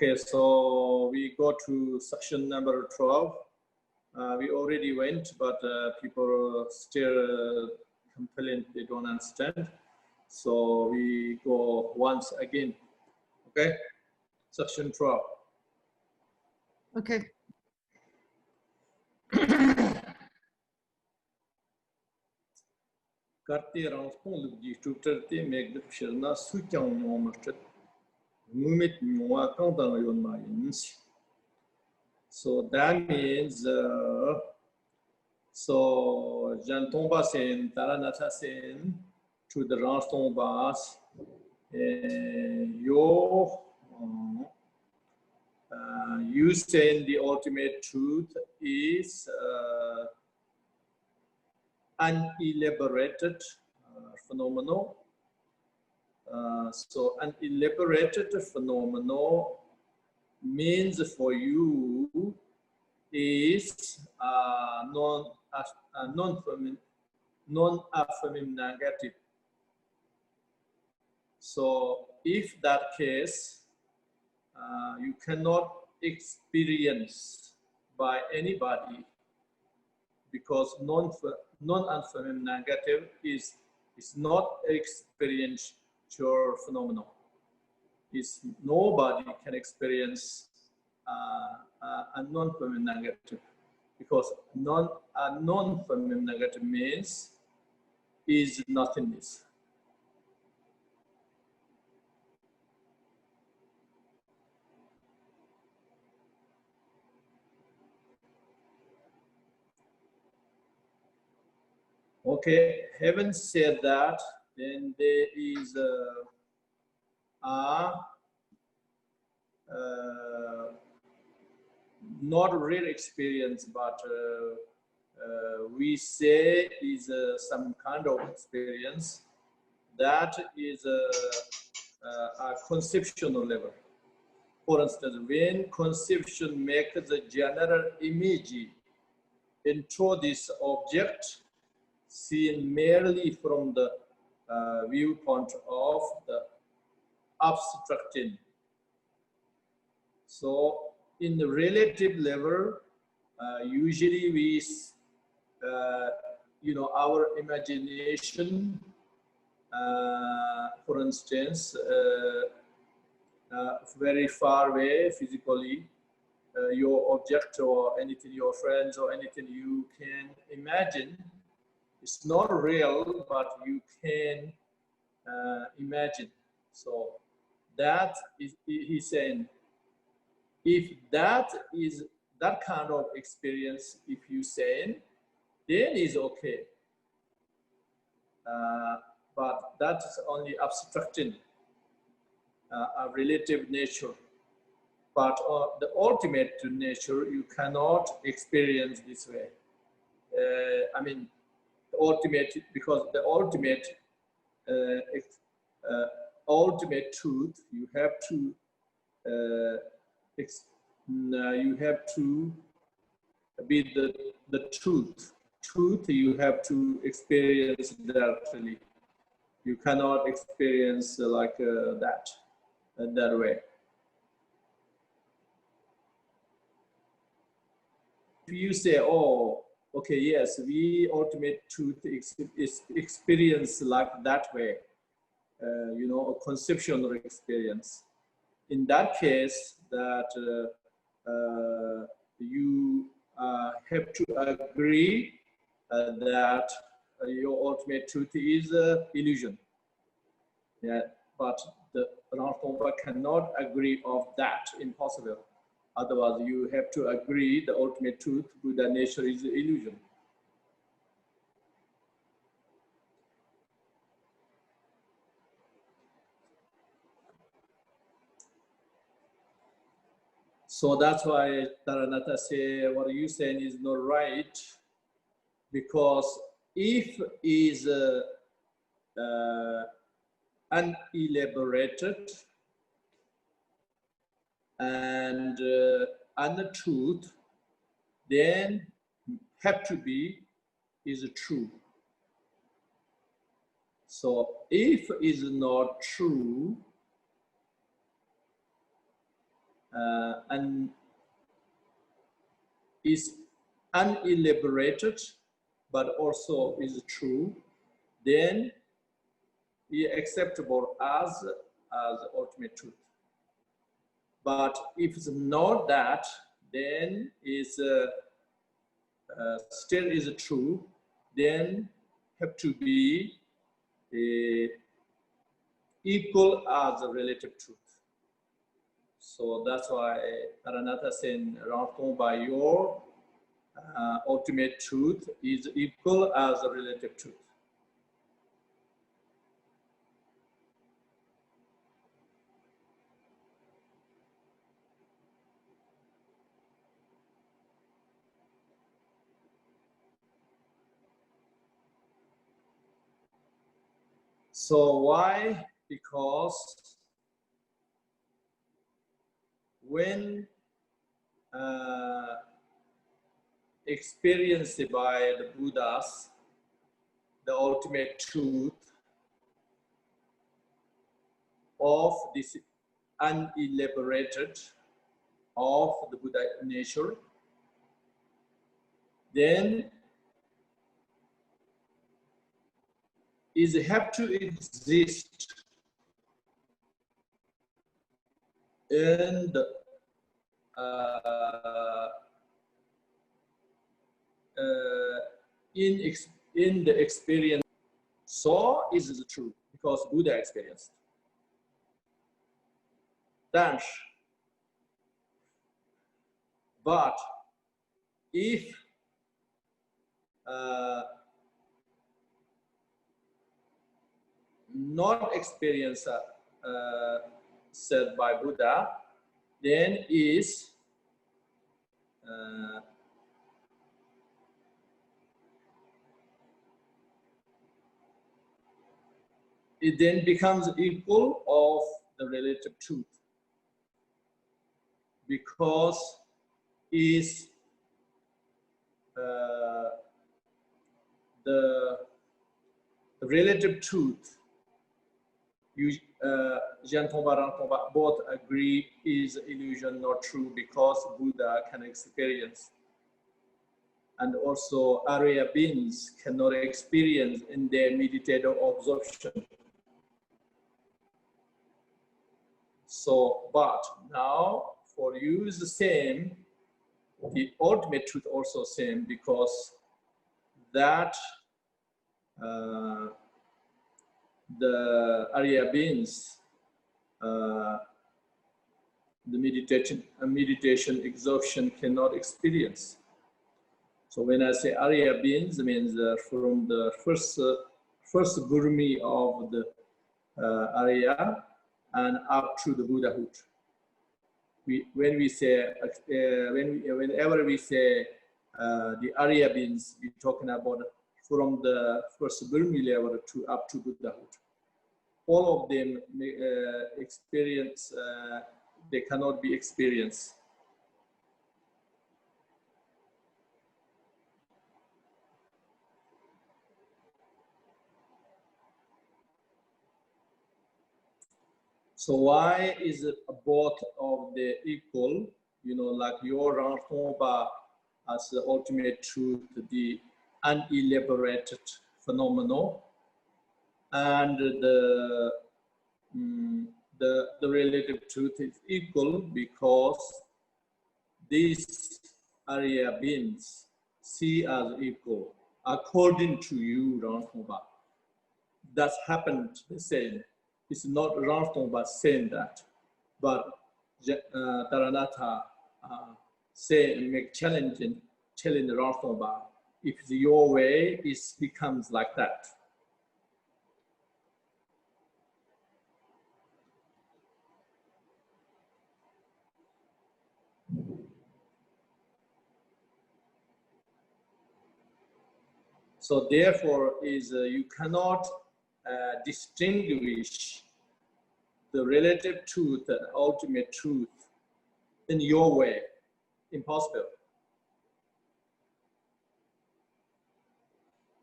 Okay, so we go to section number 12. We already went, but people still complain they don't understand. So we go once again. Okay, section 12. Okay. Karti ranspon lubji tukterte meg shirna sukyang nomert mumit mwa kangdang yon ma yinsi. So that means so Zhentong basin, Taranata sin to the ranspon bas you saying the ultimate truth is unelaborated phenomenon. So unelaborated phenomenon means for you is non-affirming negative. So if that case, you cannot experience by anybody because non-affirming negative is not experiential phenomenon. Nobody can experience a non-affirming negative because non-affirming negative means is nothingness. Okay, having said that, then there is not real experience, but we say is some kind of experience that is a conceptual level. For instance, when conception makes the general image into this object, seen merely from the viewpoint of the abstracting. So in the relative level, usually we, our imagination, for instance, very far away physically, your object or anything, your friends or anything you can imagine, it's not real, but you can imagine. So that is, he's saying, if that is that kind of experience, if you say, then is okay. But that is only abstracting a relative nature. But the ultimate nature, you cannot experience this way. I mean, the ultimate, because the ultimate truth, you have to be the truth. Truth you have to experience directly. You cannot experience like that way. If you say, oh, okay, yes, we ultimate truth is experience like that way, a conceptual experience. In that case, that you have to agree that your ultimate truth is illusion. Yeah, but the Rinpoche cannot agree of that, impossible. Otherwise, you have to agree the ultimate truth, Buddha nature is illusion. So that's why Taranata say what you saying is not right, because if is unelaborated and untruth, then have to be is true. So if is not true, and is unelaborated, but also is true, then is acceptable as ultimate truth. But if it's not that, then is still is true, then have to be equal as a relative truth. So that's why Taranatha said, by your ultimate truth is equal as a relative truth. So why? Because when experienced by the Buddhas, the ultimate truth of this unelaborated of the Buddha nature, then is have to exist in the in the experience. So is the truth because Buddha experienced. Dash. But if not experienced said by Buddha, then is it then becomes equal of the relative truth, because is the relative truth, Zhentong, both agree is illusion, not true, because Buddha can experience. And also Arya beings cannot experience in their meditative absorption. So, but now for you is the same, the ultimate truth also same, because that the Arya beings, the meditation exhaustion cannot experience. So when I say Arya beings, it means from the first gurumi of the Arya and up to the Buddhahood. When we say whenever we say the Arya beings, we're talking about from the first gurumi level to up to Buddhahood. All of them experience, they cannot be experienced. So why is it both of the equal? You know, like your Rantomba as the ultimate truth, the unelaborated phenomenal, and the relative truth is equal because these Arya beings see as equal according to you, Rantomba. That's happened the same. It's not Rantomba saying that, but Taranatha say and make challenging, telling the Rantomba, if it's your way, it becomes like that. So therefore, is you cannot distinguish the relative truth and ultimate truth in your way. Impossible.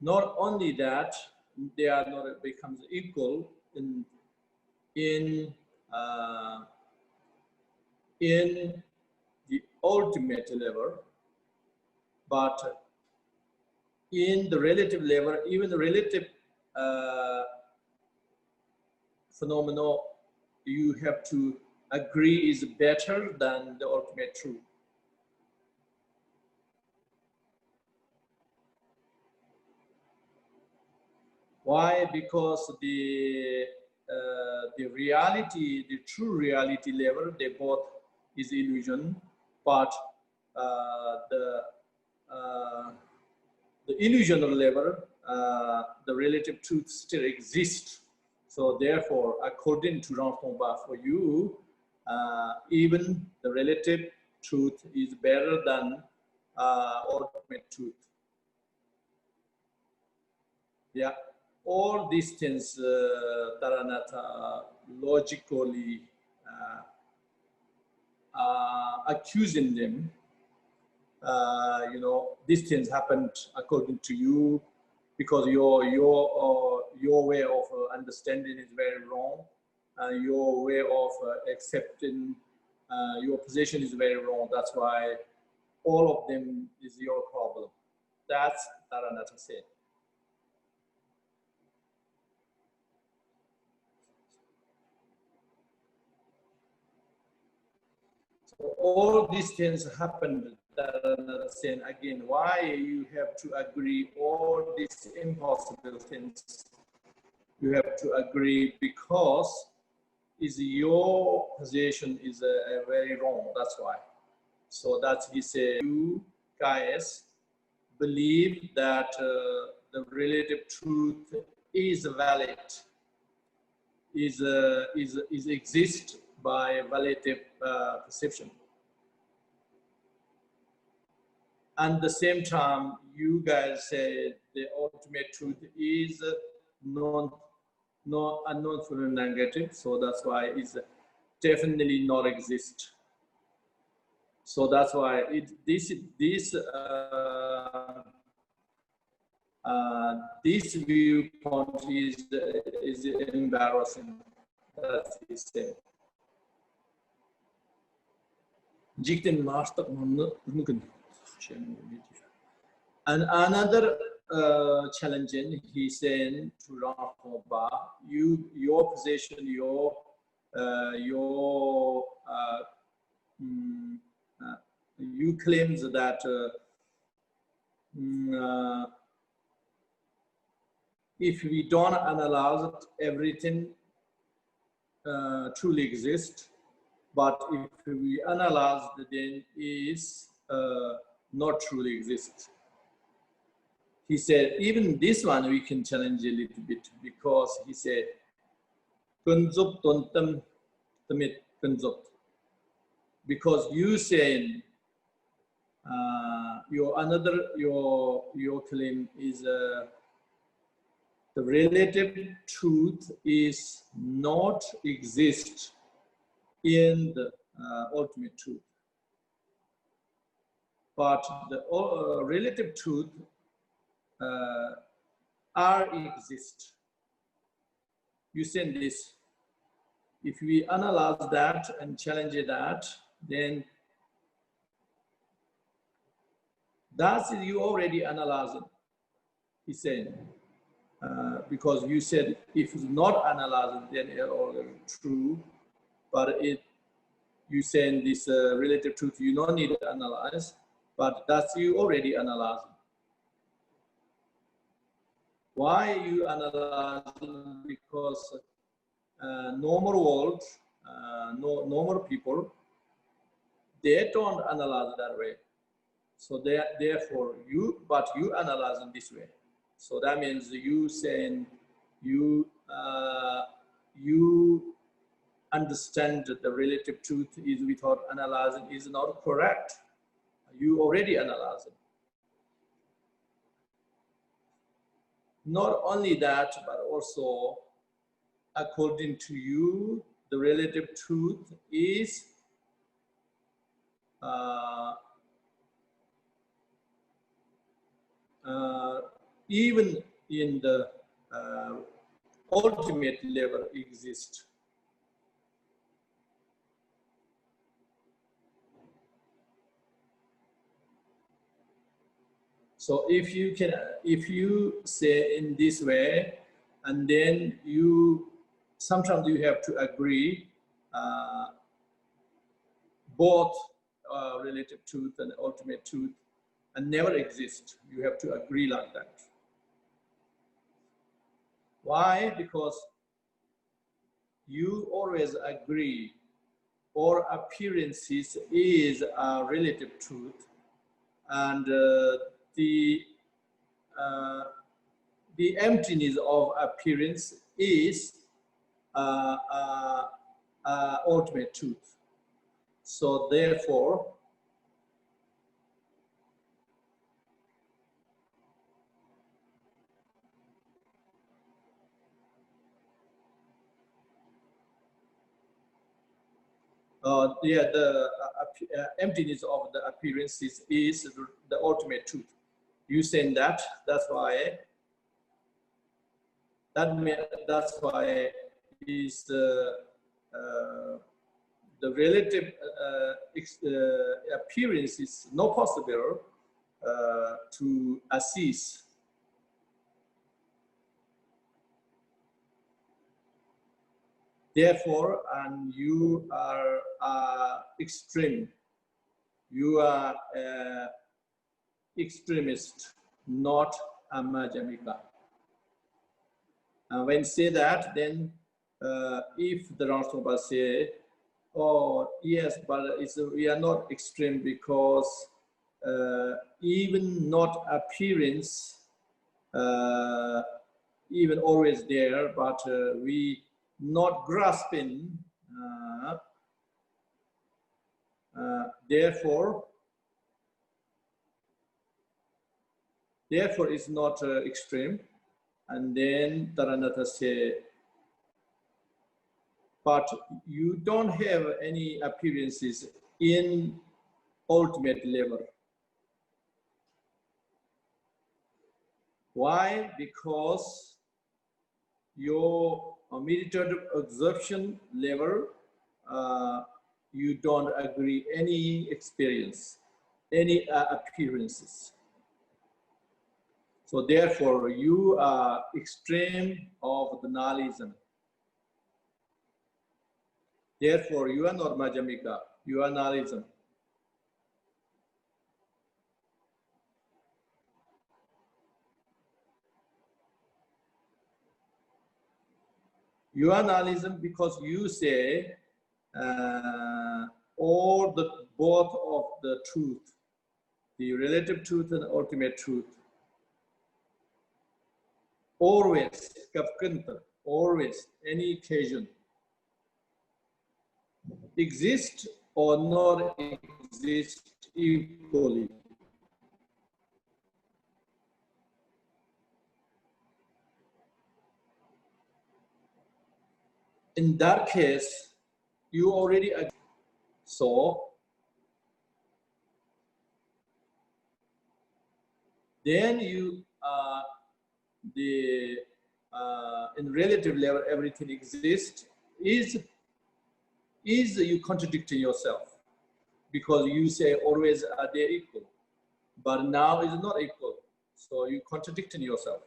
Not only that, they are not becomes equal in in the ultimate level, but in the relative level, even the relative phenomena, you have to agree is better than the ultimate truth. Why? Because the reality, the true reality level, they both is illusion, but the illusional level, the relative truth still exists. So therefore, according to Zhentong, for you, even the relative truth is better than ultimate truth. Yeah, all these things, Taranatha logically accusing them. You know, these things happened according to you because your way of understanding is very wrong. Your way of accepting your position is very wrong. That's why all of them is your problem. That's Taranatha said. So all these things happened. Taranatha said again, why you have to agree all these impossible things? You have to agree because is your position is very wrong. That's why. So that's he said. You guys believe that the relative truth is valid, is exist by validative perception. And at the same time, you guys say the ultimate truth is unknown for negative, so that's why it's definitely not exist. So that's why this viewpoint is embarrassing. That's he said. Dzokden master. And another challenging, he said to Rinpoche, your position, you claims that if we don't analyze it, everything truly exists, but if we analyze, then is not truly exists. He said, even this one we can challenge a little bit because he said, because you saying your claim is the relative truth is not exist in the ultimate truth. But the relative truth exist. You said this. If we analyze that and challenge that, then that's you already analyzing. He said, because you said if it's not analyzing, then it's all true. But you saying this relative truth, you don't need to analyze, but that's you already analyzing. Why you analyzing? Because normal world, normal people, they don't analyze that way. So therefore you analyze in this way. So that means you saying you understand that the relative truth is without analyzing is not correct. You already analyze it. Not only that, but also according to you, the relative truth is even in the ultimate level exist. So if you say in this way, and then sometimes you have to agree both relative truth and ultimate truth, and never exist. You have to agree like that. Why? Because you always agree all appearances is a relative truth, and the emptiness of appearance is ultimate truth. So therefore, the emptiness of the appearances is the ultimate truth. You saying that? That's why is the relative appearance is not possible to assess. Therefore, and you are extreme. You are extremist, not a Madhyamaka. And when say that, then if the Ramshoba say, oh yes, but we are not extreme because even not appearance, even always there, but we not grasping, therefore it's not extreme. And then Taranatha say, but you don't have any appearances in ultimate level. Why? Because your meditative absorption level, you don't agree any experience, any appearances. So therefore, you are extreme of the nihilism. Therefore, you are not Madhyamaka, you are nihilism. You are nihilism because you say both of the truth, the relative truth and ultimate truth, always, always, any occasion, exist or not exist equally. In that case, you already agree. So then you in relative level everything exists is you contradicting yourself, because you say always are they equal, but now is not equal, so you contradicting yourself.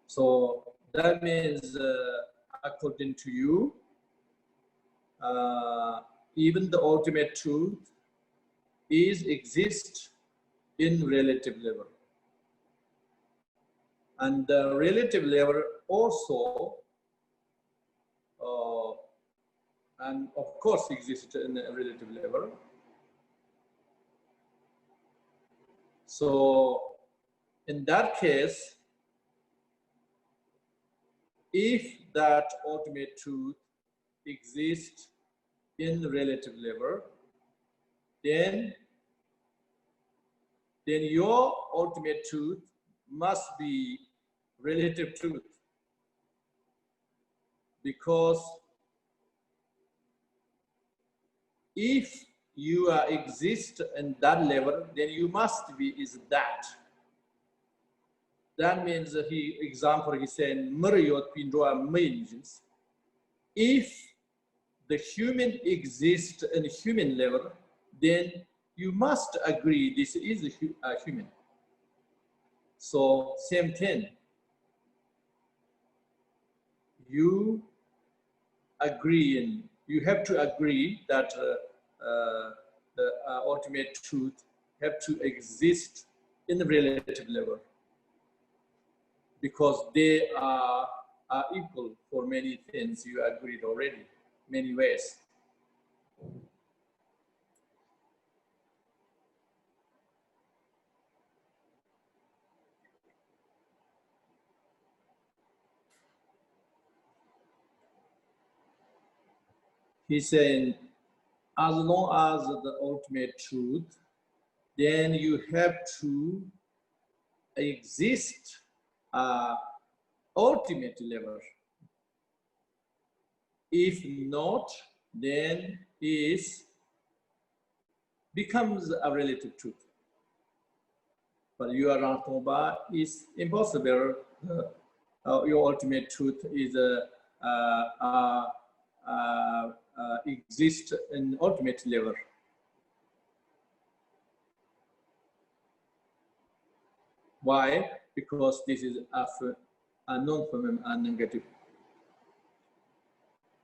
So that means, according to you, even the ultimate truth exists in relative level. And the relative level also, and of course exists in a relative level. So in that case, if that ultimate truth exists in relative level, then your ultimate truth must be relative truth, because if you exist in that level, then you must be is that. That means he said, if the human exists in human level, then you must agree this is a human. So same thing. You have to agree that the ultimate truth have to exist in the relative level, because they are equal for many things you agreed already, many ways. He's saying, as long as the ultimate truth, then you have to exist ultimate level. If not, then it becomes a relative truth. But you are not Toba is impossible. Your ultimate truth is exist in ultimate level. Why? Because this is a non-form and negative.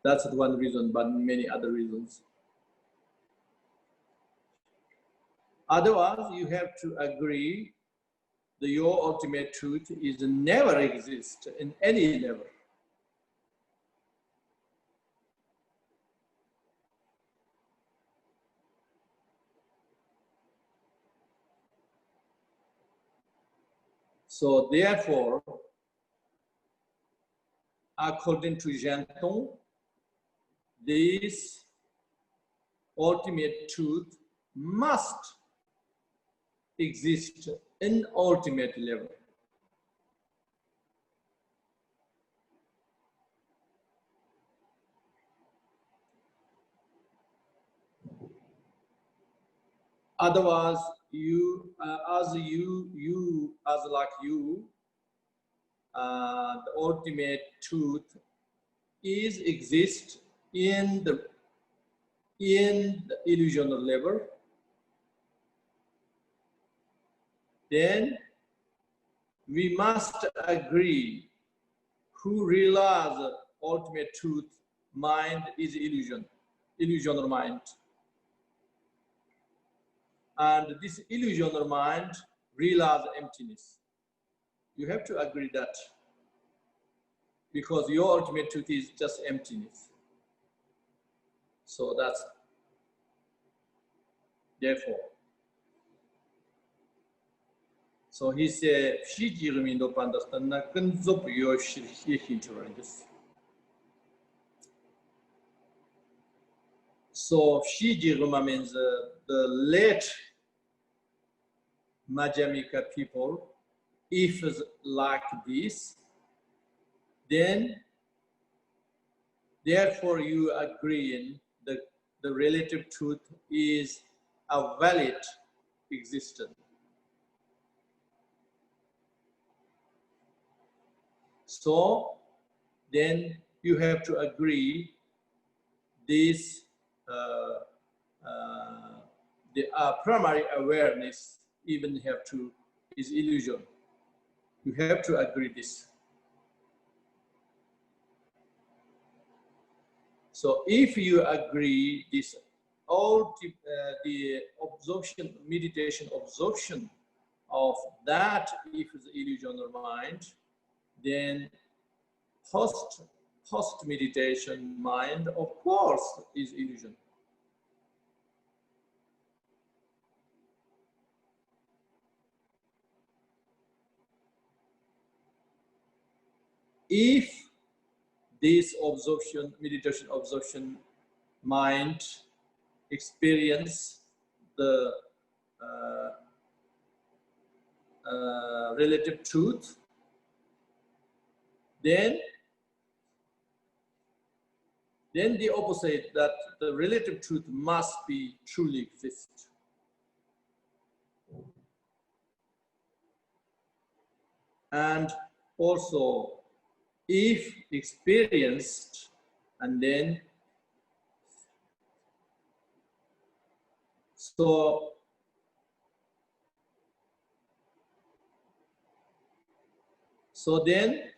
That's one reason, but many other reasons. Otherwise, you have to agree that your ultimate truth is never exist in any level. So therefore, according to Zhentong, this ultimate truth must exist in ultimate level. Otherwise, the ultimate truth exists in the illusional level. Then we must agree who realize the ultimate truth mind is illusion, illusional mind. And this illusional mind realize emptiness. You have to agree that, because your ultimate truth is just emptiness. So that's therefore. So he said, so Shijiruma means the late Madhyamaka people, if it's like this, then therefore you agree in the relative truth is a valid existence. So then you have to agree this the primary awareness even is illusion. You have to agree this. So if you agree this, the absorption, meditation absorption of that, if it's illusional mind, then post meditation mind, of course, is illusion. If this absorption, meditation absorption mind experience the relative truth, then Then the opposite, that the relative truth must be truly exist. And also, if experienced, and then so then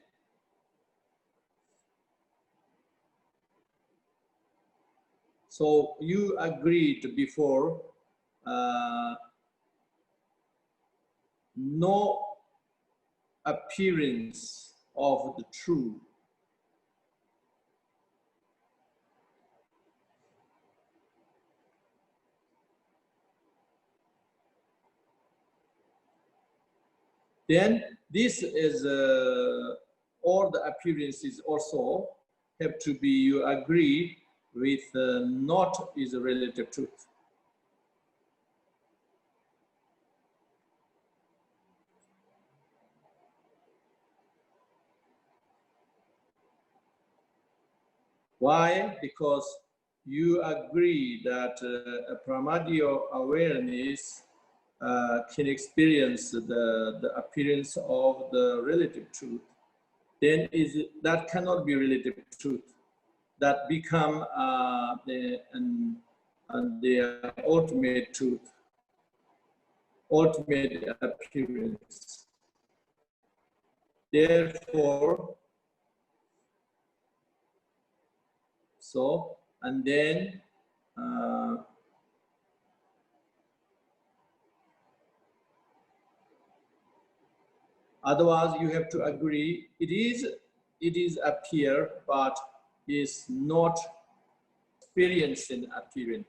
you agreed before no appearance of the true. Then this is all the appearances also have to be, you agree with not is a relative truth. Why? Because you agree that a primordial awareness can experience the appearance of the relative truth. Then that cannot be relative truth. That become the ultimate truth, ultimate appearance. Therefore, and then otherwise you have to agree it is appear, but is not experiencing appearing.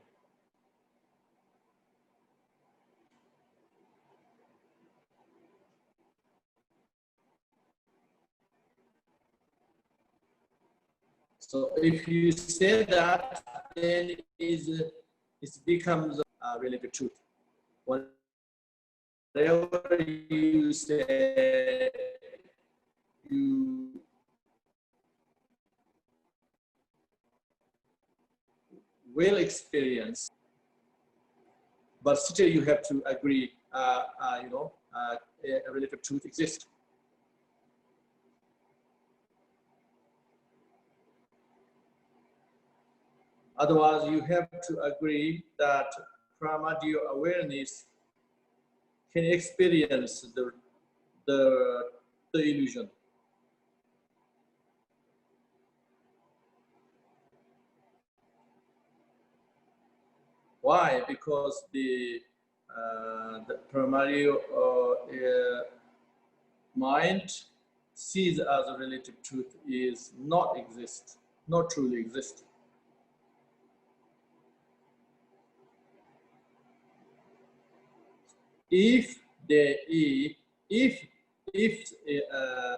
So if you say that, then it becomes a relative truth. Whatever you say, you will experience, but still you have to agree, a relative truth exists. Otherwise, you have to agree that primordial awareness can experience the illusion. Why? Because the primordial mind sees as a relative truth is not exist, not truly exist. If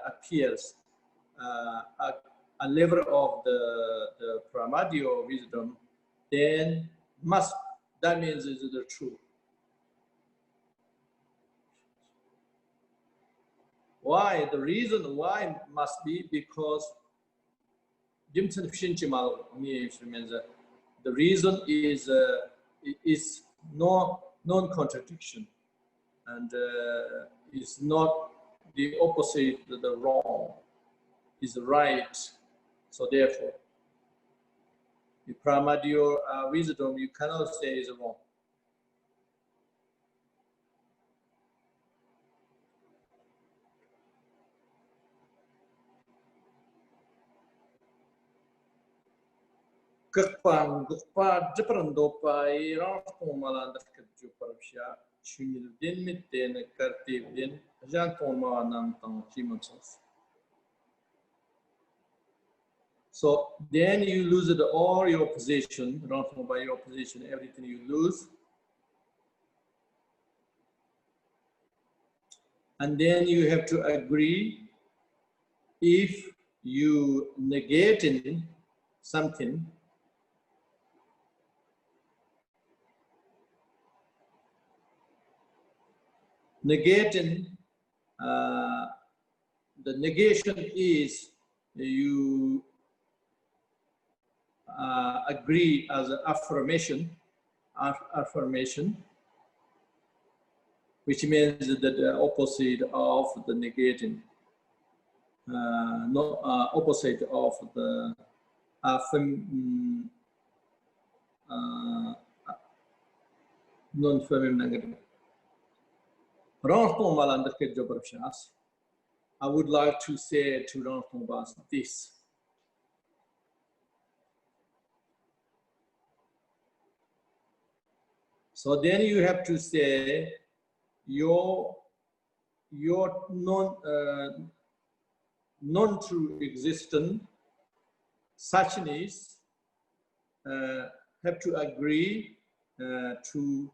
appears a level of the primordial wisdom, then that means it's the truth. Why? The reason why must be because the reason is non-contradiction, and is not the opposite, the wrong is right. So therefore, the primordial wisdom you cannot say is wrong. Kakpang gukpa jiparandopa irang malan dakju parabsha chunil din mitten kartiv din Zhentong ma nantang chimansas. So then you lose all your position, wrong by your position, everything you lose. And then you have to agree, if you negating something, negating, the negation is you agree as an affirmation, which means that the opposite of the negating, opposite of the non-feminine negative. I would like to say to Rinpoche this. So then you have to say your non-true existence, suchness, have to agree to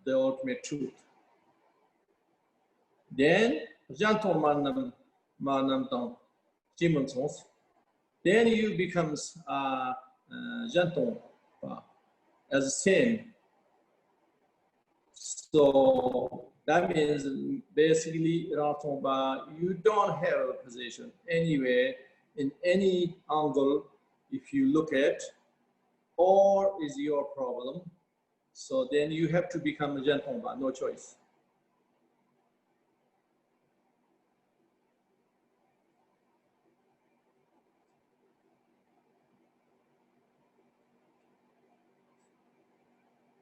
the ultimate truth. Then Zhentong manam tang jimun sons. Then you becomes Zhentong as same. So that means basically you don't have a position anywhere in any angle. If you look at, or is your problem. So then you have to become a Zhentong, no choice.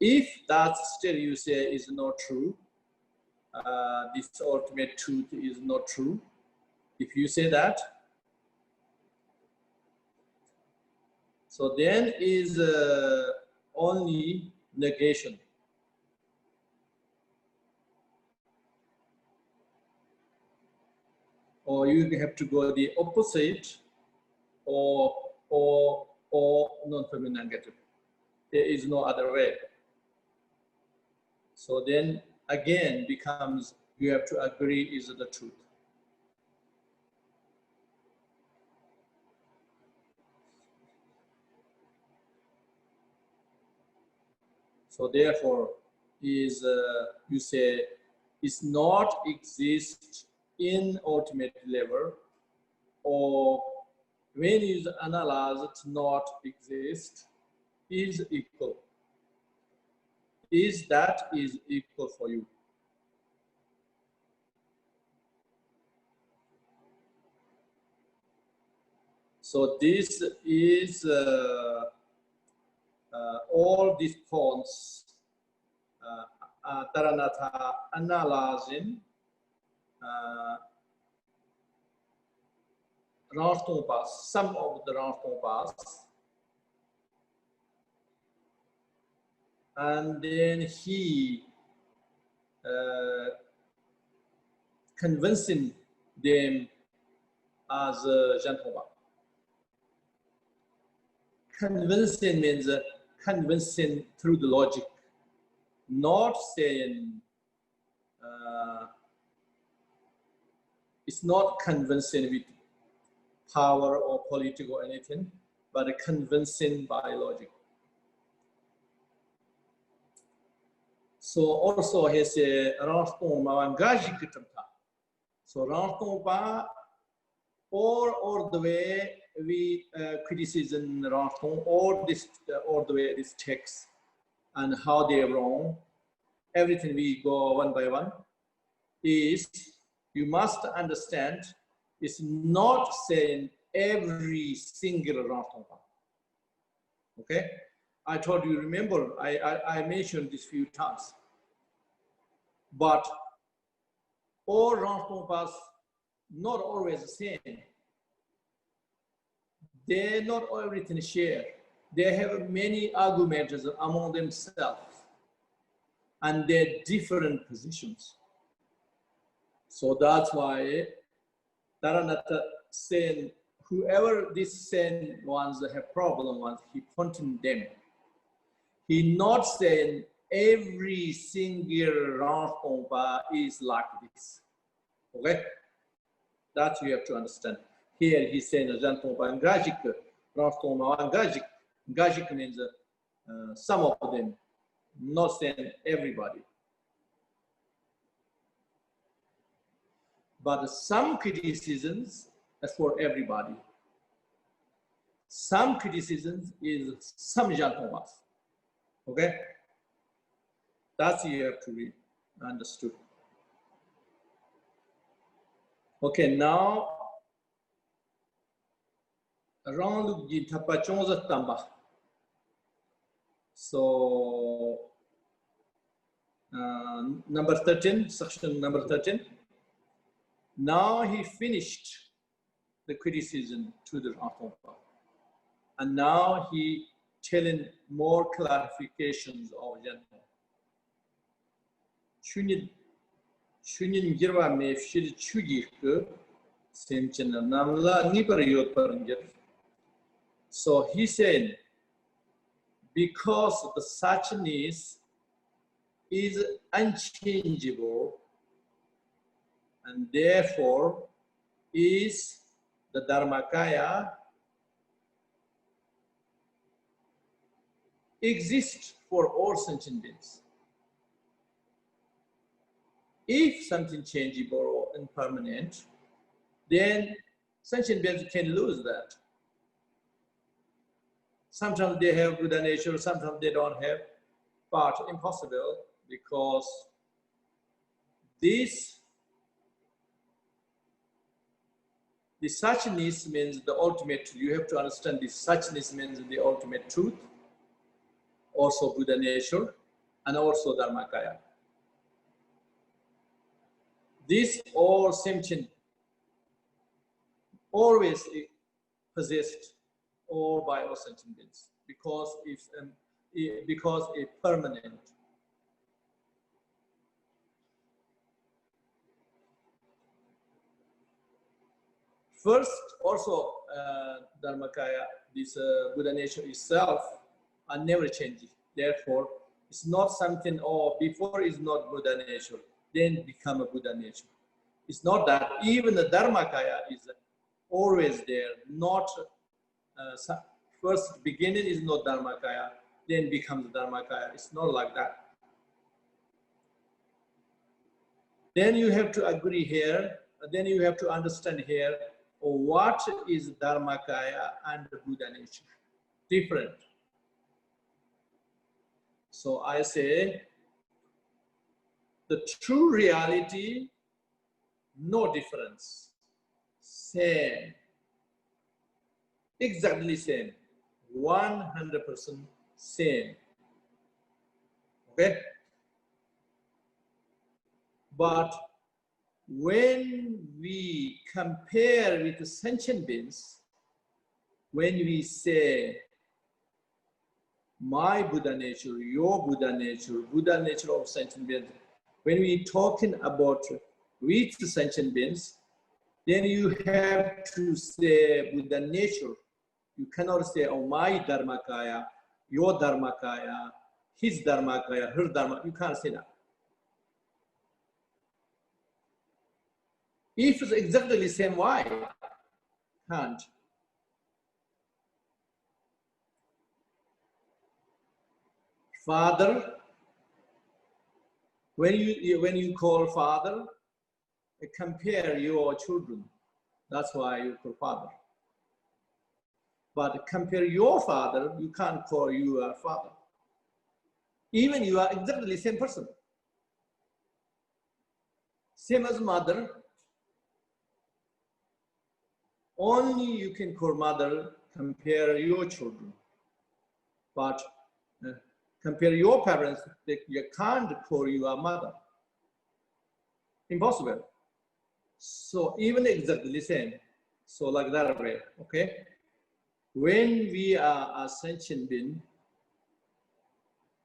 If that still you say is not true, this ultimate truth is not true. If you say that, so then is only negation. Or you have to go the opposite, or non-feminine negative. There is no other way. So then again becomes you have to agree is the truth. So therefore is you say is not exist in ultimate level, or when is analyzed not exist is equal. Is that is equal for you. So this is all these points Taranatha analyzing some of the Rinpoche, and then he convincing them as Zhentong. Convincing means convincing through the logic, not saying it's not convincing with power or political or anything, but convincing by logic. So also he said, so Rinpoche, all the way we criticize Rinpoche, all the way this text and how they are wrong. Everything we go one by one is you must understand it's not saying every single Rinpoche. Okay, I told you, remember I mentioned this few times, but all Rinpoches not always the same. They not everything share. They have many arguments among themselves and their different positions. So that's why Taranatha saying, whoever these same ones that have problem ones, he pointing them. He not saying every single Rinpoche is like this. Okay? That you have to understand. Here he's saying Zhentong and Ngajik, Rinpoche and Ngajik. Ngajik means some of them, not saying everybody. But some criticisms are for everybody. some criticism is some Zhentong. Okay? That's you have to be understood. Okay, now around the Tapachonza Tamba. So number 13, section number 13. Now he finished the criticism to the Zhentong. And now he telling more clarifications of Zhentong. Shunin girwa me fshil chugi ke semchena namla ni par yot parangir. So he said, because the suchness is unchangeable and therefore is the Dharmakaya exists for all sentient beings. If something changeable or impermanent, then sentient beings can lose that. Sometimes they have Buddha nature, sometimes they don't have, but impossible because the suchness means the ultimate. You have to understand the suchness means the ultimate truth, also Buddha nature, and also Dharmakaya. This all sentient, always possessed or by all sentient beings, because it's permanent. First, also Dharmakaya, this Buddha nature itself, are never changing. Therefore, it's not something, or before is not Buddha nature, then become a Buddha nature. It's not that. Even the Dharmakaya is always there. Not first beginning is not Dharmakaya, then becomes Dharmakaya. It's not like that. Then you have to agree here. Then you have to understand here what is Dharmakaya and Buddha nature. Different. So I say the true reality, no difference. Same. Exactly same. 100% same. Okay? But when we compare with the sentient beings, when we say my Buddha nature, your Buddha nature of sentient beings, when we talking about with the sentient beings, then you have to say Buddha nature. You cannot say, oh, my Dharmakaya, your Dharmakaya, his Dharmakaya, her Dharmakaya. You can't say that. If it's exactly the same, why? Can't. Father, when you call father, compare your children. That's why you call father. But compare your father, you can't call your father. Even you are exactly the same person. Same as mother. Only you can call mother, compare your children. But compare your parents, you can't call your mother. Impossible. So even exactly the same. So like that way, okay? When we are a sentient being,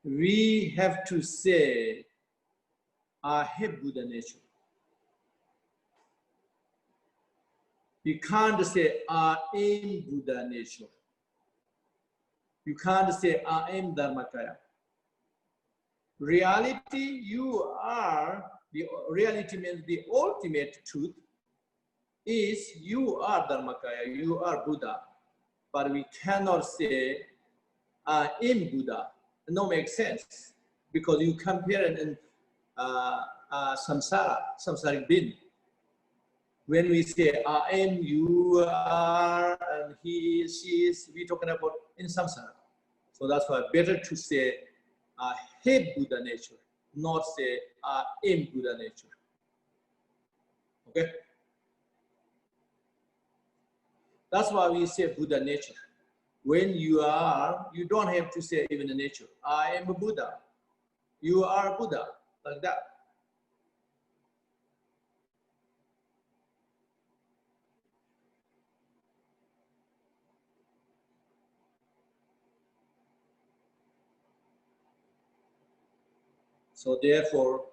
we have to say, I have Buddha nature. You can't say, I am Buddha nature. You can't say, I am Dharmakaya. Reality, you are, the reality means the ultimate truth is you are Dharmakaya, you are Buddha. But we cannot say, I am Buddha. No, makes sense. Because you compare it in samsaric being. When we say I am, you are, and he is, she is, we're talking about in samsara. So that's why better to say I have Buddha nature, not say I am Buddha nature. Okay? That's why we say Buddha nature. When you are, you don't have to say even the nature. I am a Buddha. You are Buddha, like that. So therefore,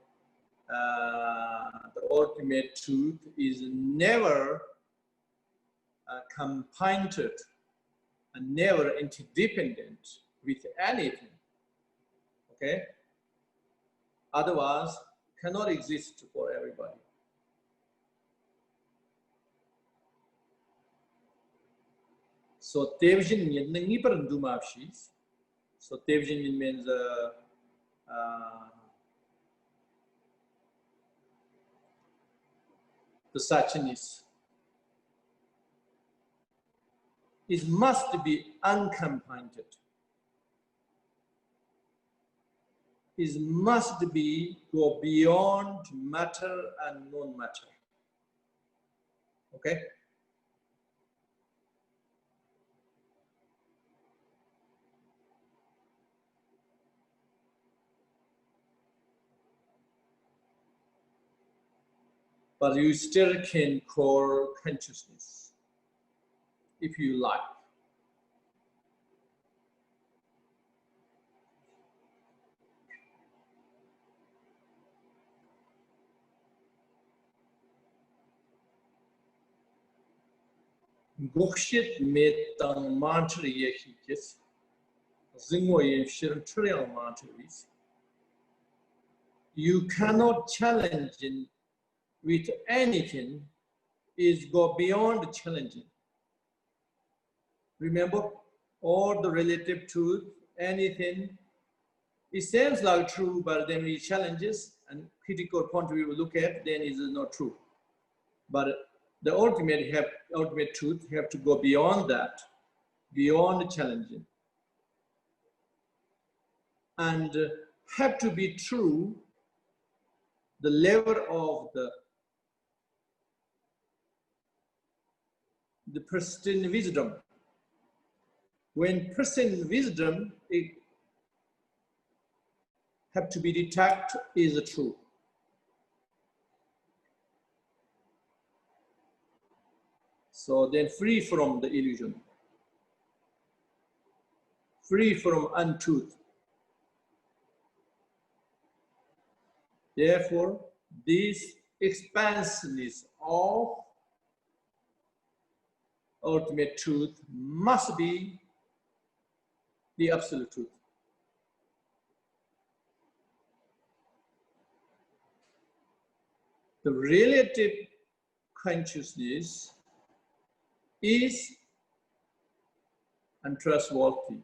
the ultimate truth is never combined and never interdependent with anything. Okay? Otherwise, cannot exist for everybody. So Tevjin Nipperandumapshis. So Tevjin means the suchness. It must be uncombined. It must be go beyond matter and non-matter. Okay? But you still can call consciousness if you like. Gokshit metang mantra yekikis, zingwayen shirtriang mantras. You cannot challenge with anything, is go beyond challenging. Remember, all the relative truth, anything, it seems like true, but then we challenges and critical point we will look at, then it is not true. But the ultimate truth have to go beyond that, beyond challenging. And have to be true, the level of the pristine wisdom. When pristine wisdom, it have to be detected is true. So then free from the illusion, free from untruth. Therefore, this expansiveness of ultimate truth must be the absolute truth. The relative consciousness is untrustworthy.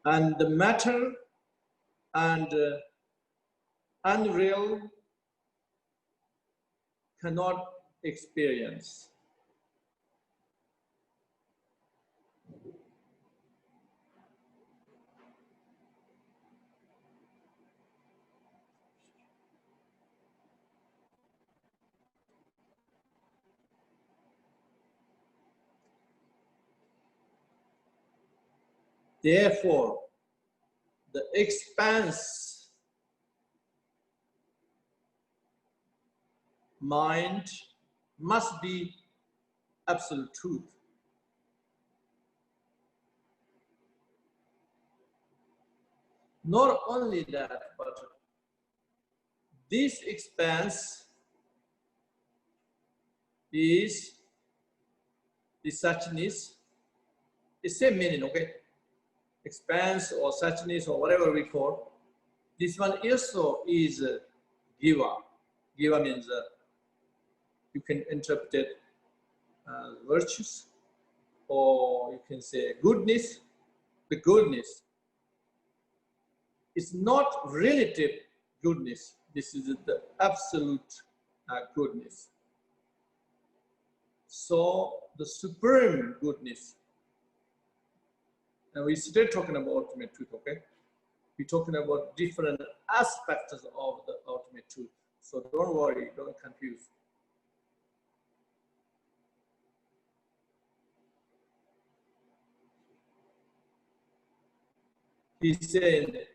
And the matter and unreal cannot experience. Therefore, the expanse mind must be absolute truth. Not only that, but this expanse is the suchness, the same meaning, okay? Expanse or suchness or whatever we call. This one also is giva. Giva means you can interpret it virtues, or you can say goodness, the goodness. It's not relative goodness. This is the absolute goodness. So the supreme goodness. And we started talking about ultimate truth, okay? We're talking about different aspects of the ultimate truth. So don't worry, don't confuse. He said,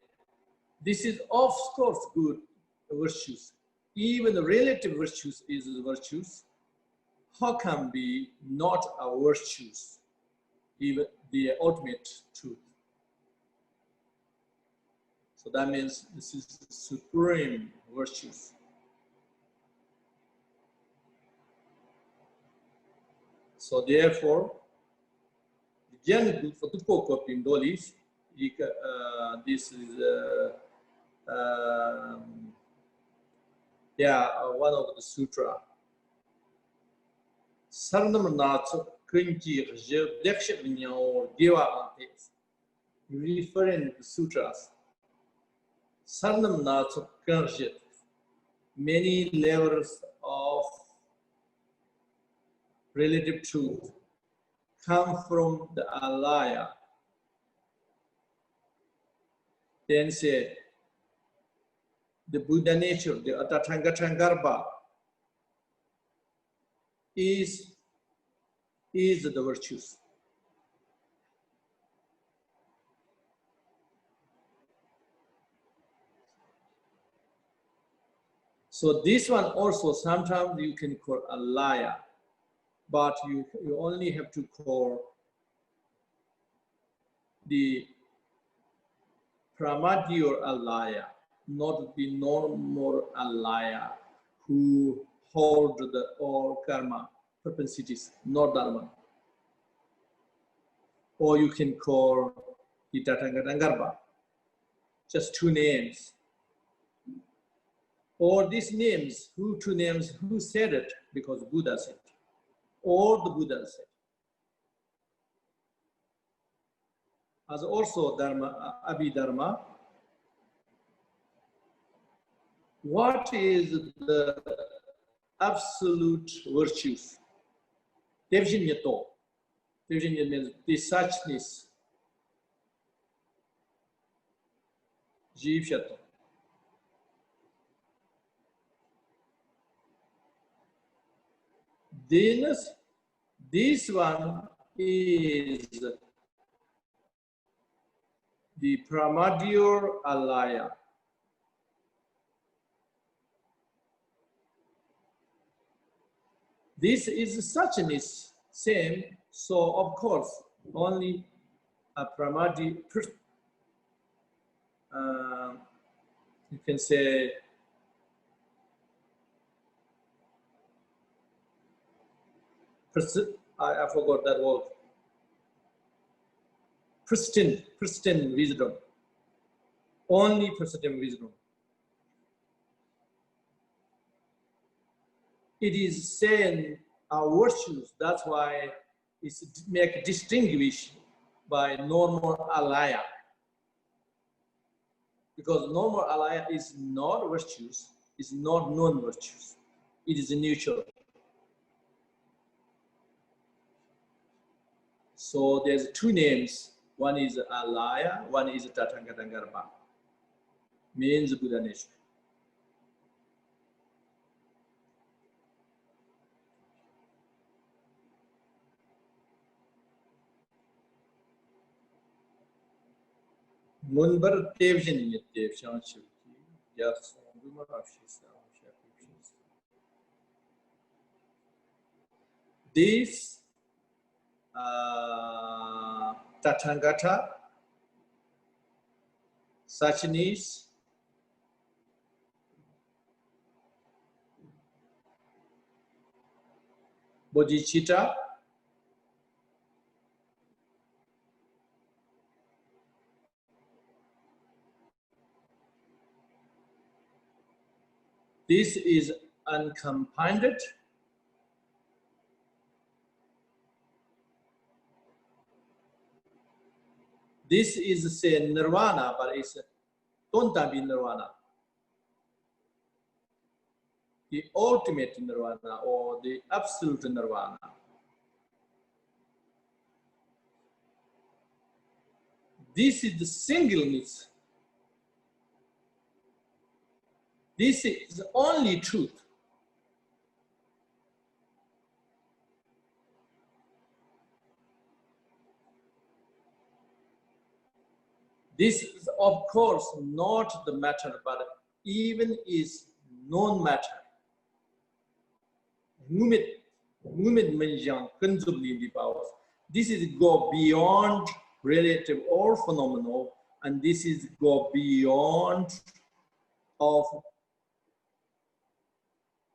this is of course good virtues. Even the relative virtues is virtues. How can be not a virtues, even the ultimate truth? So that means this is the supreme virtues. So therefore, this is one of the sutra. Referring to sutras, many levels of relative truth come from the alaya. Then say the Buddha nature, the Tathagata is the virtues. So this one also sometimes you can call alaya, but you only have to call the primordial alaya, not the normal alaya who hold the all karma propensities, not dharma. Or you can call the Tathagata, just two names. Or these names, two names, who said it? Because Buddha said it. Or the Buddha said. As also Dharma, Abhidharma. What is the absolute virtues? Devjinyato. Devjinya means the suchness. Jivshato. This one is the primordial alaya. This is suchness, same. So of course, only a primordial, you can say, I forgot that word. Pristine wisdom. Only pristine wisdom. It is saying our virtues. That's why it's make distinguish by normal alaya. Because normal alaya is not virtues, is not non-virtues. It is neutral. So there's two names. One is alaya, one is Tathagata, means Buddha nature. Munbar Tevjin Yetev Shanshiki, Gyatso, this Tathagata, suchness, bodhicitta, this is uncompounded. This is say nirvana, but it's Tontabi nirvana, the ultimate nirvana or the absolute nirvana. This is the singleness. This is the only truth. This is, of course, not the matter, but even is non-matter. This is go beyond relative or phenomenal, and this is go beyond of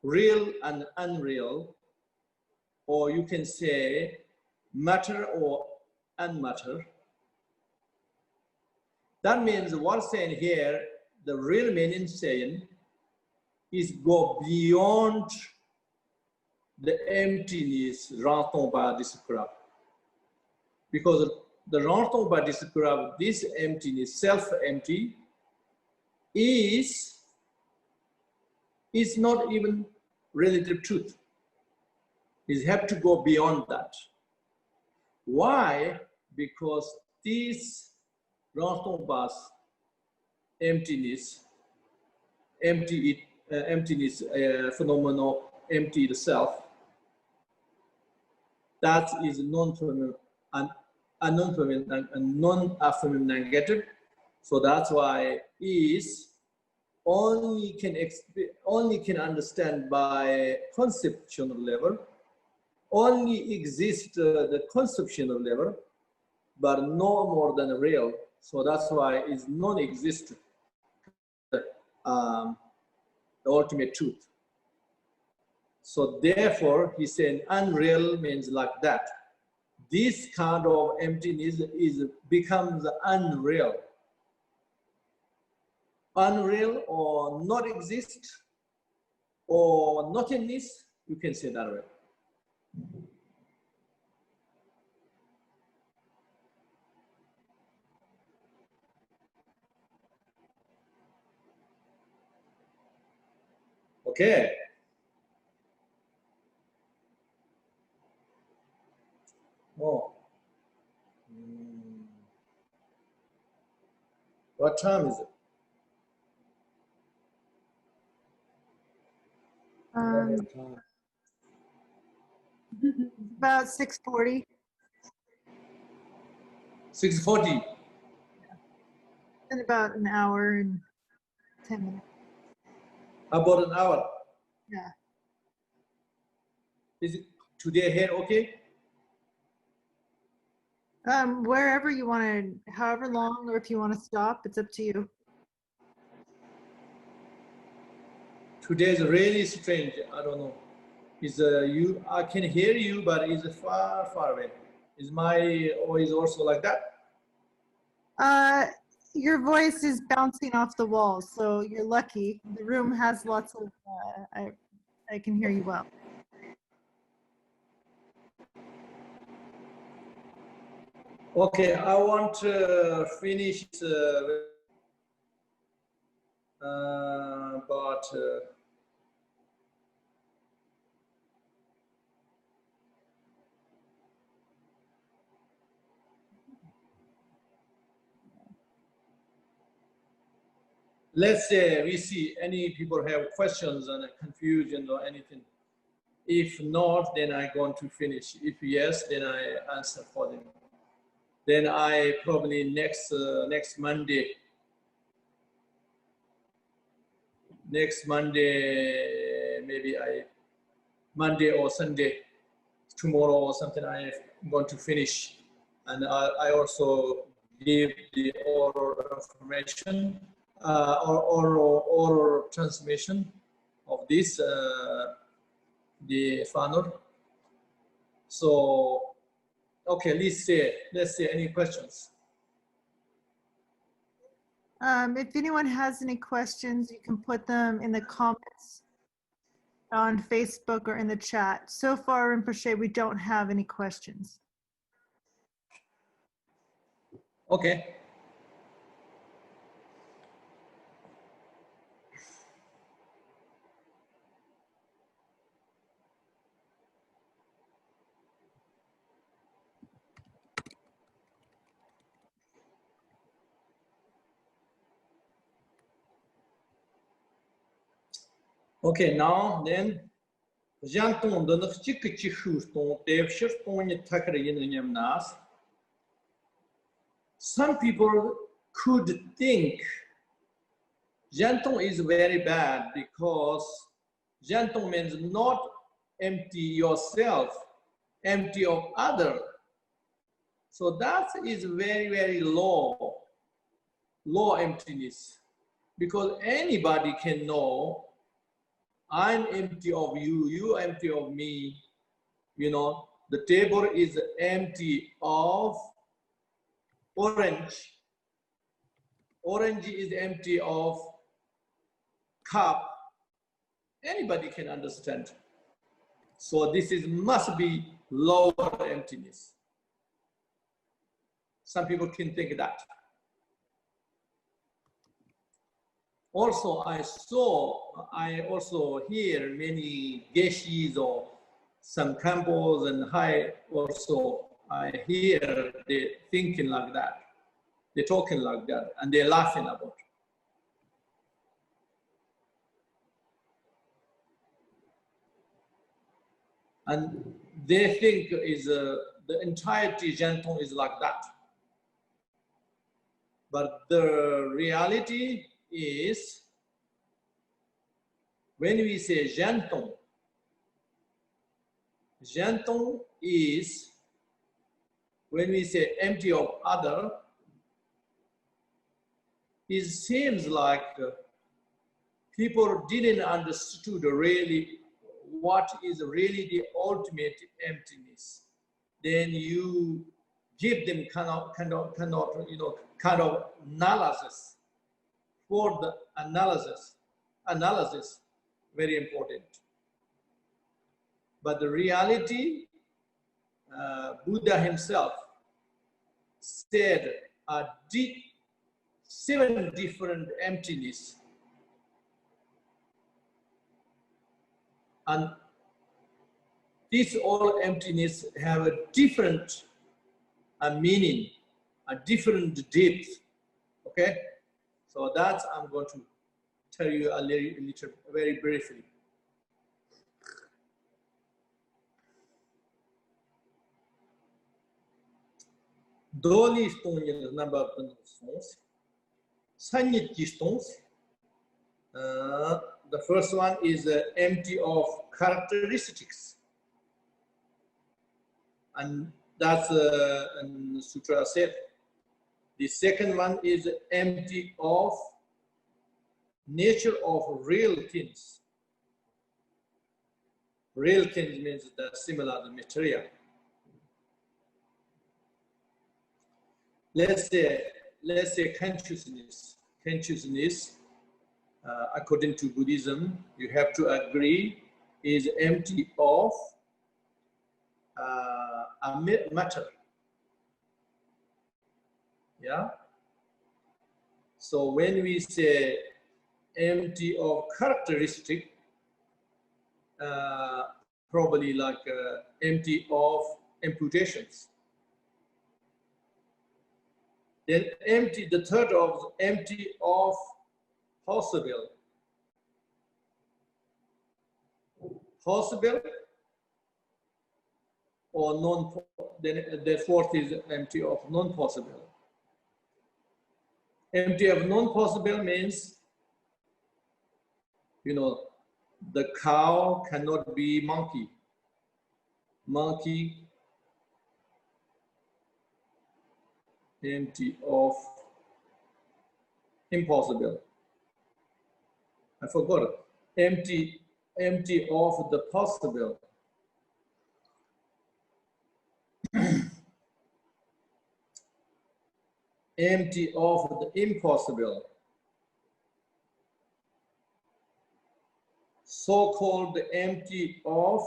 real and unreal, or you can say matter or unmatter. That means what's saying here, the real meaning saying is go beyond the emptiness Zhentong described. Because the Zhentong described this emptiness, self-empty, is not even relative truth. You have to go beyond that. Why? Because this Zhentong emptiness, emptiness phenomenal, empty itself, that is non-feminine and non-affirming negative. So that's why is only can understand by conceptual level, only exist the conceptual level, but no more than real. So that's why it's non-existent, the ultimate truth. So therefore, he said unreal means like that. This kind of emptiness becomes unreal. Unreal or not exist or nothingness, you can say that way. Okay. Oh. What time is it? About 6:40. 6:40. In about an hour and 10 minutes. About an hour. Yeah. Is it today here okay? Wherever you want to, however long, or if you want to stop, it's up to you. Today is really strange. I don't know. Is you? I can hear you, but it's far, far away. Is my voice also like that? Your voice is bouncing off the walls, so you're lucky. The room has lots of. I can hear you well. Okay, I want to finish, but let's say we see any people have questions and confusion or anything. If not, then I'm going to finish. If yes, then I answer for them. Then I probably next Monday. Next Monday, maybe Monday or Sunday, tomorrow or something, I'm going to finish. And I also give the oral information, oral transmission of this, the funnel. So, okay, let's say any questions. If anyone has any questions, you can put them in the comments on Facebook or in the chat. So far, Rinpoche, we don't have any questions. Okay. Okay, now then, Zhentong the Chikichihu, Dave Shifton Takari in Yamnas. Some people could think Zhentong is very bad because Zhentong means not empty yourself, empty of other. So that is very, very low emptiness, because anybody can know I'm empty of you, you empty of me. You know, the table is empty of orange. Orange is empty of cup. Anybody can understand. So this is must be lower emptiness. Some people can think that. Also, I also hear many geshis or some temples and high also, I hear they thinking like that. They're talking like that and they're laughing about it. And they think is the entirety Zhentong is like that. But the reality is, when we say Zhentong, Zhentong is, when we say empty of other, it seems like people didn't understood really what is really the ultimate emptiness. Then you give them kind of analysis. For the analysis, very important. But the reality, Buddha himself said 7 different emptiness. And these all emptiness have a different meaning, a different depth, okay? So that's I'm going to tell you a little very briefly. Doli stones number of stones. Sanyit stones. The first one is empty of characteristics. And that's in Sutra said. The second one is empty of nature of real things. Real things means the similar the material. Let's say consciousness. Consciousness, according to Buddhism, you have to agree, is empty of matter. Yeah. So when we say empty of characteristic, probably like empty of imputations. Then empty, the third of empty of possible. Possible or non, then the fourth is empty of non-possible. Empty of non-possible means, you know, the cow cannot be monkey. Monkey, empty of impossible. I forgot it. Empty of the possible. Empty of the impossible. So-called empty of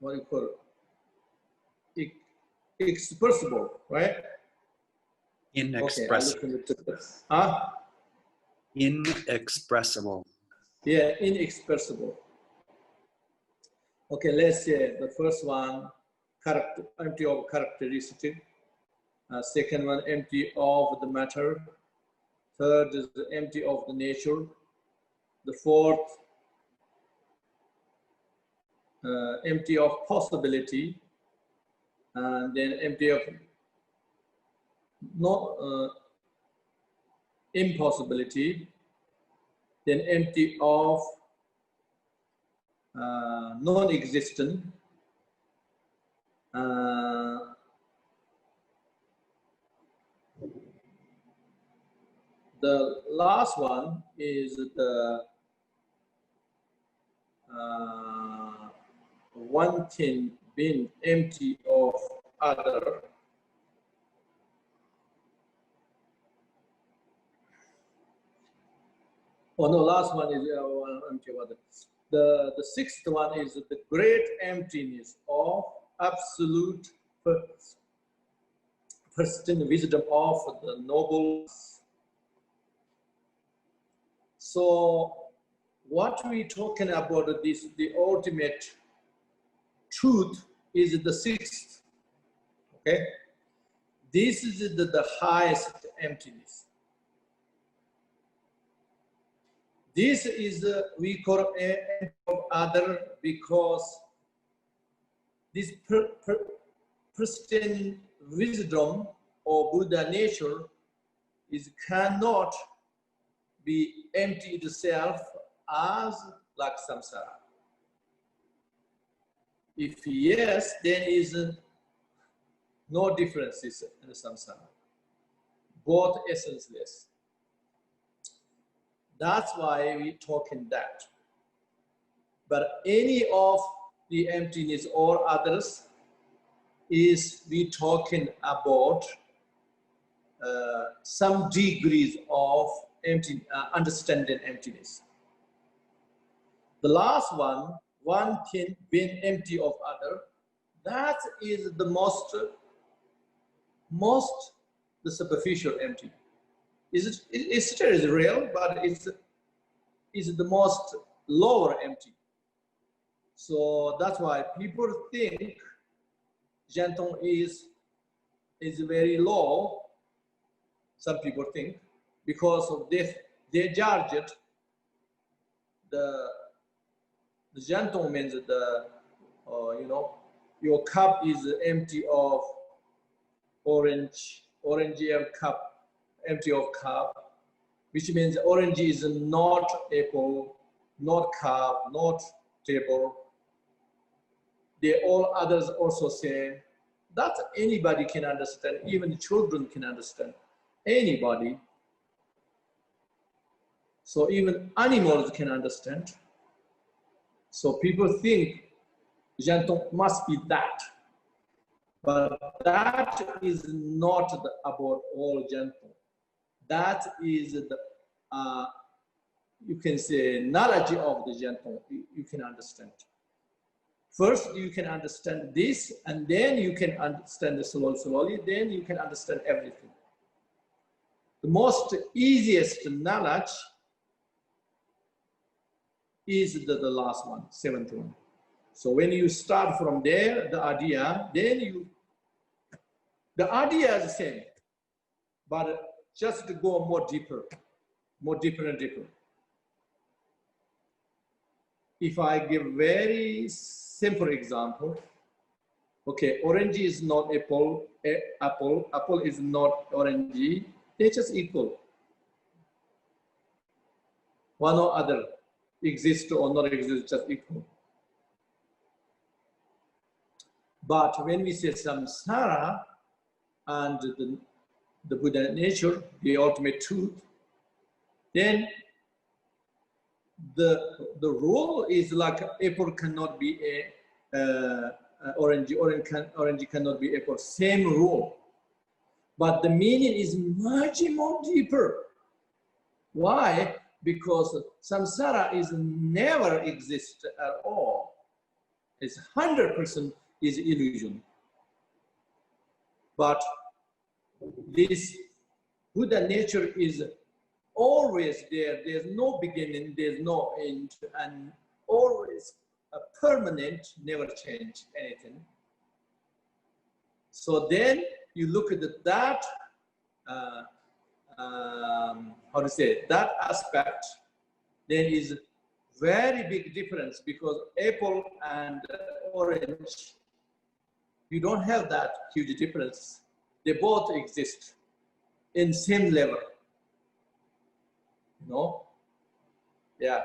what do you call it? Inexpressible, right? Inexpressible. Okay, Inexpressible. Yeah, inexpressible. Okay, let's say the first one, empty of characteristic. Second one, empty of the matter. Third is empty of the nature. The fourth, empty of possibility. And then empty of impossibility. Then empty of non-existent. The last one is the one thing being empty of other. Oh no, last one is empty of other. The sixth one is the great emptiness of absolute persistent wisdom of the noble. So what we talking about this, the ultimate truth is the sixth, okay? This is the highest emptiness. This is, we call empty of other because this pristine wisdom or Buddha nature is cannot be empty itself as like samsara. If yes, then is no differences in the samsara. Both essenceless. That's why we talk in that. But any of the emptiness or others is we talking about some degrees of empty, understanding emptiness. The last one, one thing being empty of other, that is the most the superficial empty. It still is real, but it's the most lower empty. So that's why people think Zhentong is very low. Some people think because of this, they judge it. The Zhentong means the you know, your cup is empty of orange cup. Empty of cup, which means orange is not apple, not cup, not table. They all others also say that anybody can understand, even children can understand, anybody. So even animals can understand. So people think Zhentong must be that, but that is not about all Zhentong. That is the, you can say, knowledge of the Zhentong, you can understand. First, you can understand this, and then you can understand it slowly, then you can understand everything. The most easiest knowledge is the last one, seventh one. So when you start from there, the idea, then the idea is the same, but just to go more deeper and deeper. If I give very simple example, okay, orange is not apple, apple is not orange, they're just equal. One or other, exist or not exist, just equal. But when we say samsara and the Buddha nature, the ultimate truth, then the rule is like apple cannot be orange cannot be apple, same rule. But the meaning is much more deeper. Why? Because samsara is never exist at all. It's 100% is illusion. But this Buddha nature is always there. There's no beginning, there's no end, and always a permanent, never change anything. So then you look at that, how to say, that aspect, there is very big difference, because apple and orange, you don't have that huge difference. They both exist in same level. No? Yeah.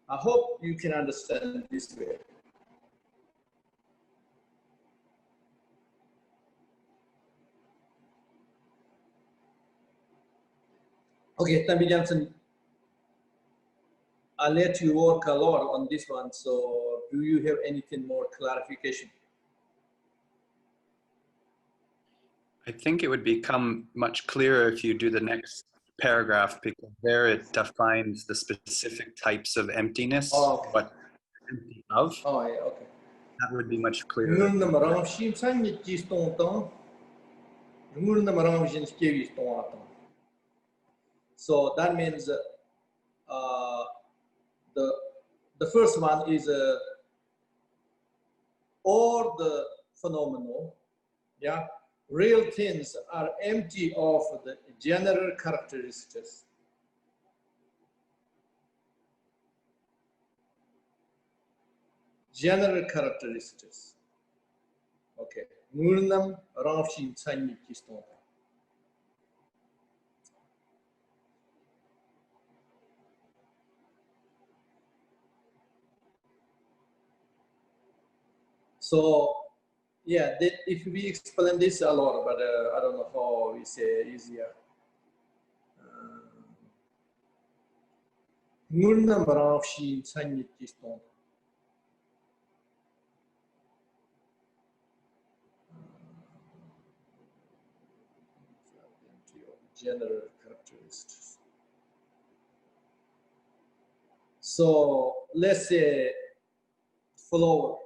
I hope you can understand this way. Okay, Tammy Johnson, I'll let you work a lot on this one. So do you have anything more clarification? I think it would become much clearer if you do the next paragraph, because there it defines the specific types of emptiness, okay. what empty of. Oh, yeah, okay. That would be much clearer. So that means the first one is all the phenomenal, yeah, real things are empty of the general characteristics. General characteristics. Okay. Murnam Ramshin Chanyi Kiston. So, yeah, if we explain this a lot, but I don't know how we say easier. Murnam Ramshin Chanyi Kiston. General characteristics. So let's say flower.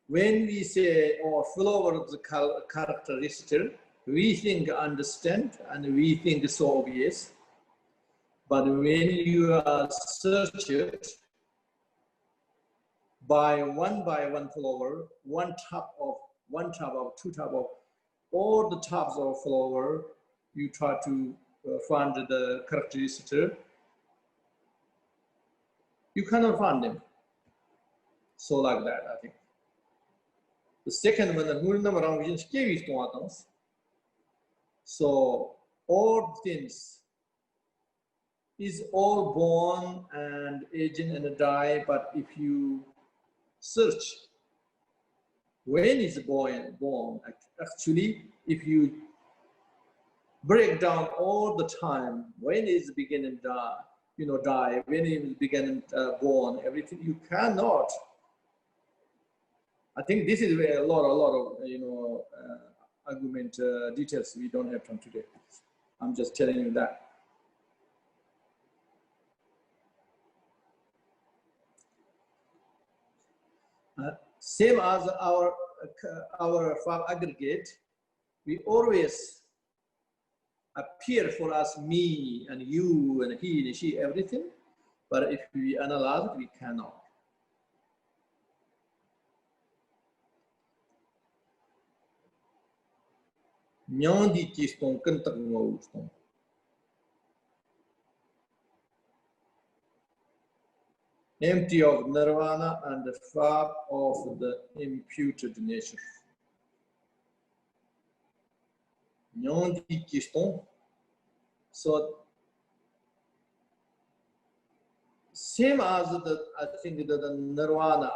When we say flower is a characteristic, we think understand and we think so obvious. But when you are searched by one flower, one type of, two type of, all the types of flower, you try to find the characteristic. You cannot find them. So like that, I think. The second one, the so all things is all born and aging and die, but if you search when is born, actually, if you break down all the time, when is beginning die, die, when is beginning born, everything, you cannot. I think this is a lot of argument details we don't have time today. I'm just telling you that. Same as our farm aggregate, we always appear for us me and you and he and she, everything. But if we analyze it, we cannot. Empty of nirvana and far of the imputed nature. So same as I think the nirvana.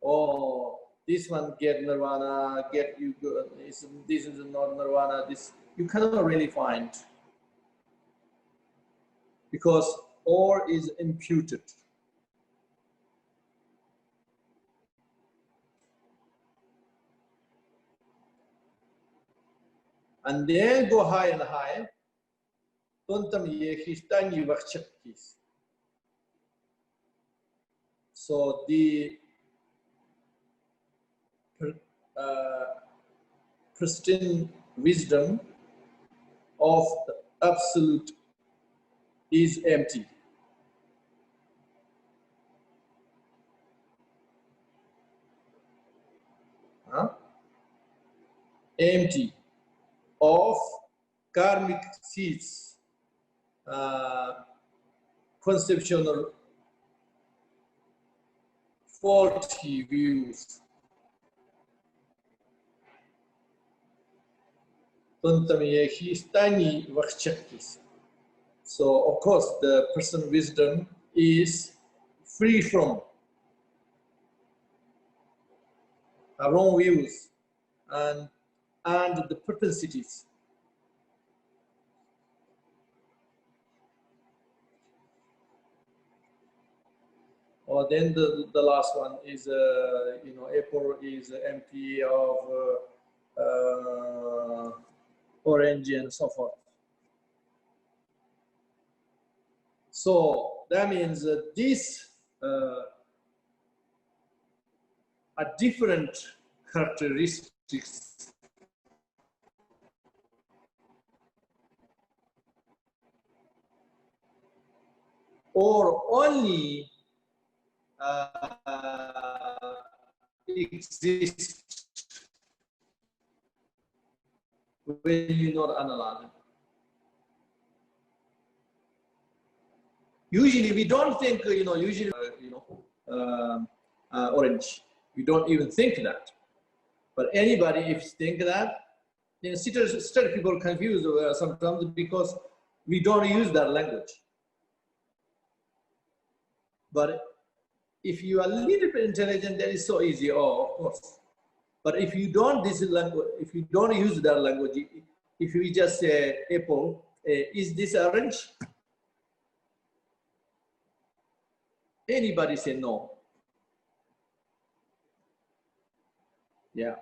Oh, this one get nirvana, get you good. This is not nirvana. This you cannot really find, because all is imputed. And then go high and high. So the pristine wisdom of the absolute is empty. empty of karmic seeds, conceptual faulty views. So of course the person's wisdom is free from wrong views and the propensities. Or then the last one is apple is empty of orange and so forth. So that means these are different characteristics or only exist when you not analyze it. Usually we don't think, orange. We don't even think that. But anybody, if you think that, then still people confused sometimes because we don't use that language. But if you are a little bit intelligent, then it's so easy. Oh, of course. But if you don't use that language, if you just say apple, is this orange? Anybody say no? Yeah.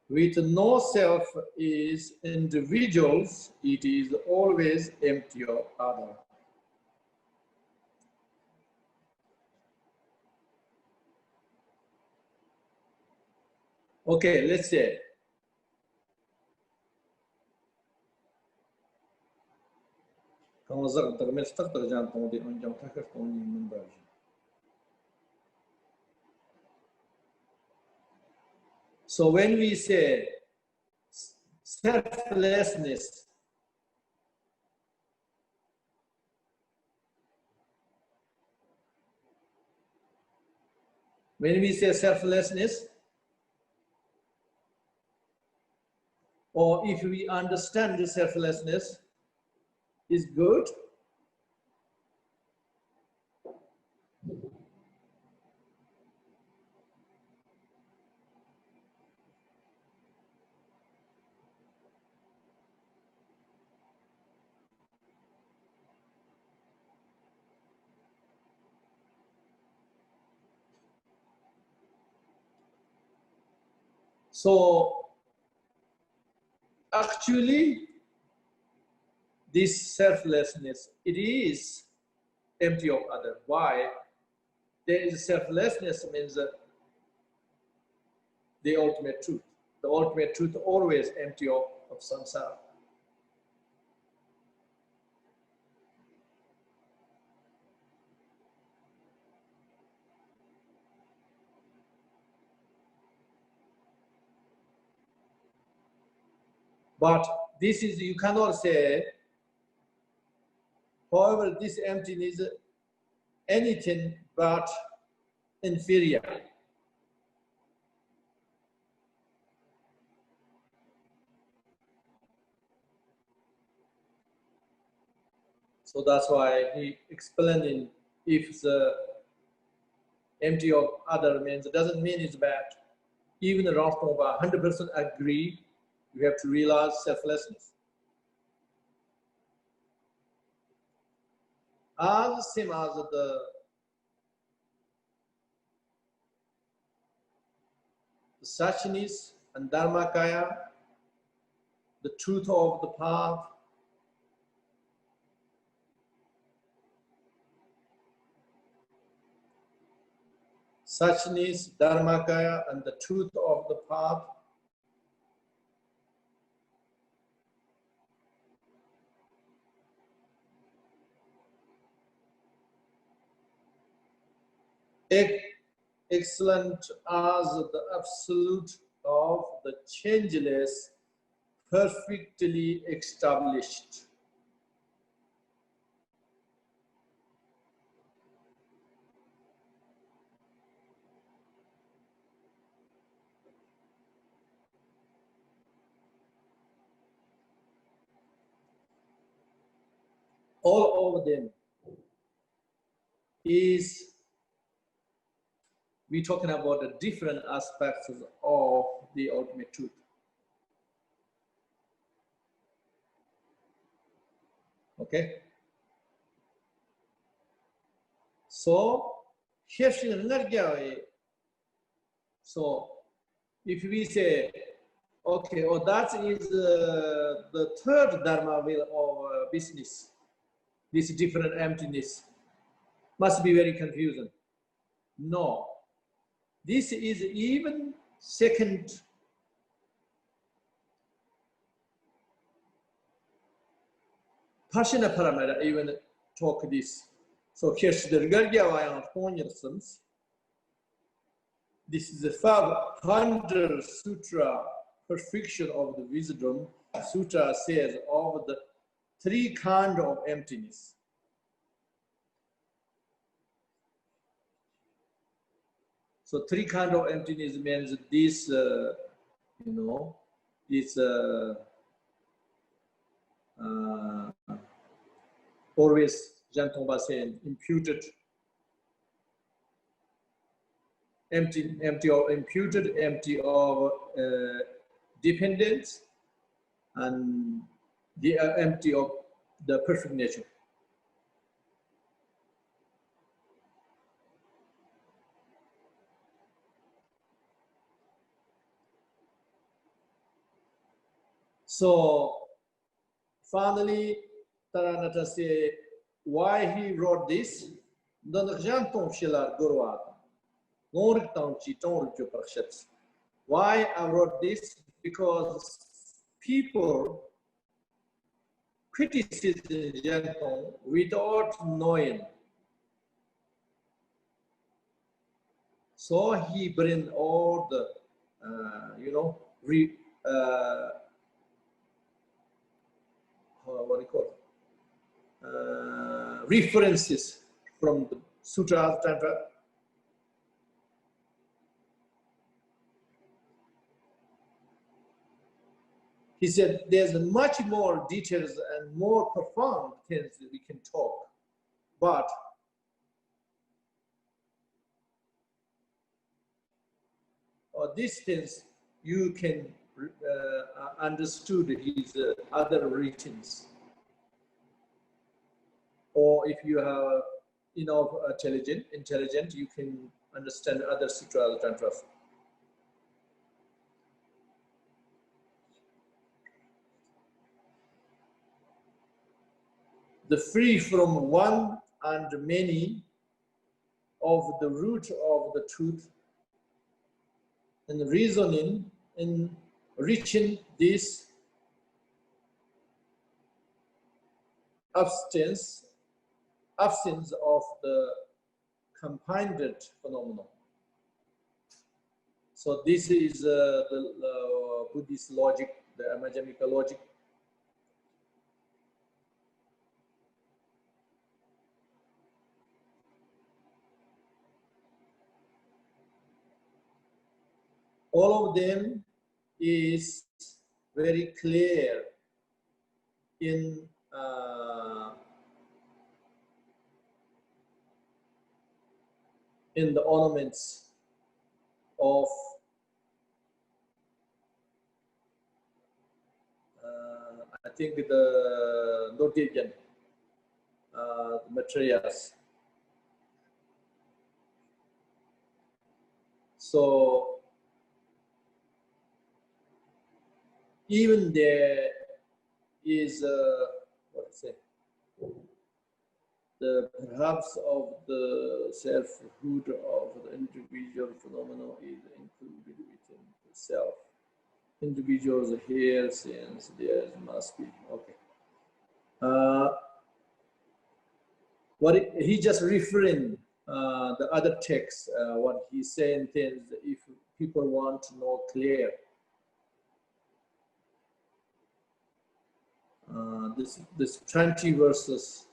With no self is individuals, it is always empty of other. Okay, let's say. So when we say selflessness, or if we understand the selflessness is good, so actually this selflessness, it is empty of other. Why? There is selflessness means the ultimate truth. The ultimate truth always empty of samsara. But this is, you cannot say, however, this emptiness is anything but inferior. So that's why he explaining if the empty of other means, it doesn't mean it's bad. Even around 100% agree, you have to realize selflessness. As same as the suchness and dharmakaya, the truth of the path, suchness, dharmakaya, and the truth of the path. Excellent as the absolute of the changeless, perfectly established. All of them is, we're talking about the different aspects of the ultimate truth. Okay? So, so if we say, okay, oh, that is the third dharma will of business, this different emptiness, must be very confusing. No, this is even second. Passion parameter even talk this. So here's the Gargyawayang Ponyersons. This is the 500 Sutra, Perfection of the Wisdom. Sutra says of the 3 kinds of emptiness. So 3 kinds of emptiness means this, this always Zhentong was saying imputed, empty of imputed, empty of dependence, and the empty of the perfect nature. So finally, Taranata said why he wrote this. Why I wrote this? Because people criticize Zhentong without knowing. So he bring all the, what do you call it? References from the Sutra Tantra. He said there's much more details and more profound things that we can talk, but these things you can understood his other writings. Or if you have enough intelligent, you can understand other Sutra Tantras. The free from one and many of the root of the truth and reasoning in reaching this absence of the compounded phenomenon. So this is the Buddhist logic, the Madhyamaka logic. All of them is very clear in the ornaments of I think the Lodrö materials. So even there is what to say, the perhaps of the selfhood of the individual phenomenon is included within the self. Individuals here, since there must be, okay. What he just referring the other text, what he's saying is if people want to know clear, this 20 verses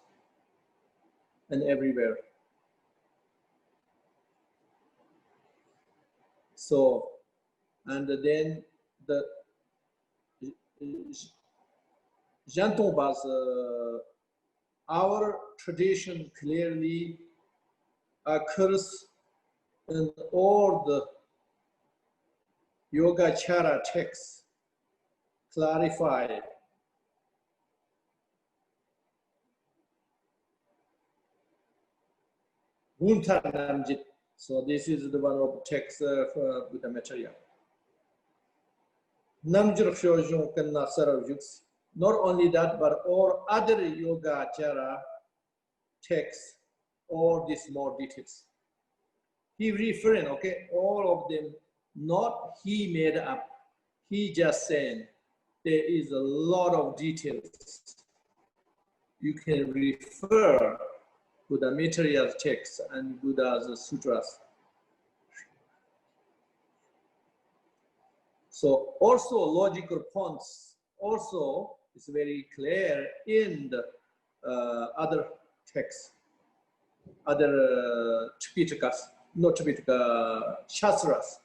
and everywhere. So, and then the Zhentong was our tradition clearly occurs in all the Yogacara texts, clarify Gunta Namjit. So this is the one of text for Buddha material. Namjir Shojong Kanna Sarajuks. Not only that, but all other Yogacara texts, all these more details. He referring, okay, all of them, not he made up. He just saying there is a lot of details. You can refer to the material texts and Buddha's sutras. So also logical points also is very clear in the other texts, other Tripitakas, not Tripitaka, Shastras.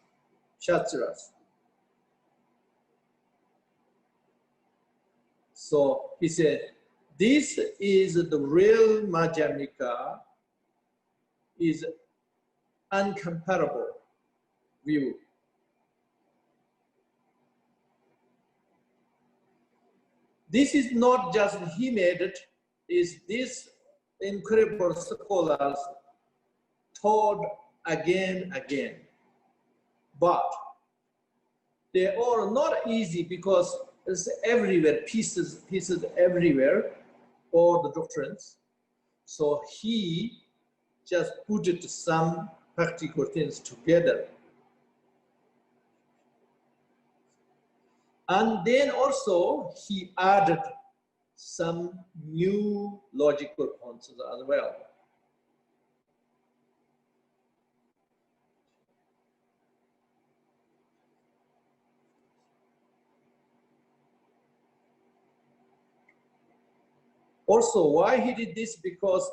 So he said, this is the real Madhyamaka, is uncomparable view. This is not just he made it, is this incredible scholars told again. But they are not easy because it's everywhere, pieces everywhere, all the doctrines. So he just put it some practical things together. And then also he added some new logical points as well. Also, why he did this? Because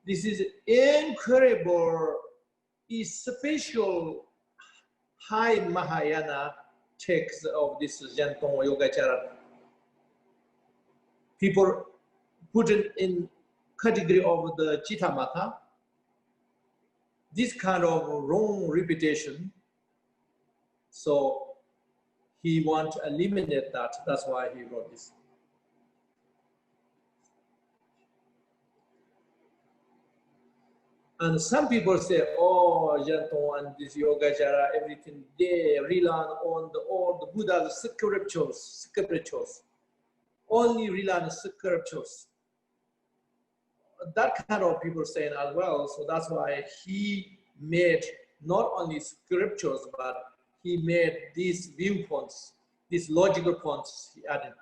this is incredible, is special high Mahayana text of this Zhentong Yogacara. People put it in category of the Chitamata. This kind of wrong repetition. So he wants to eliminate that. That's why he wrote this. And some people say, oh, Zhentong and this Yogacara, everything, they rely on all the Buddha's scriptures. Only rely on scriptures. That kind of people saying as well. So that's why he made not only scriptures, but he made these viewpoints, these logical points he added.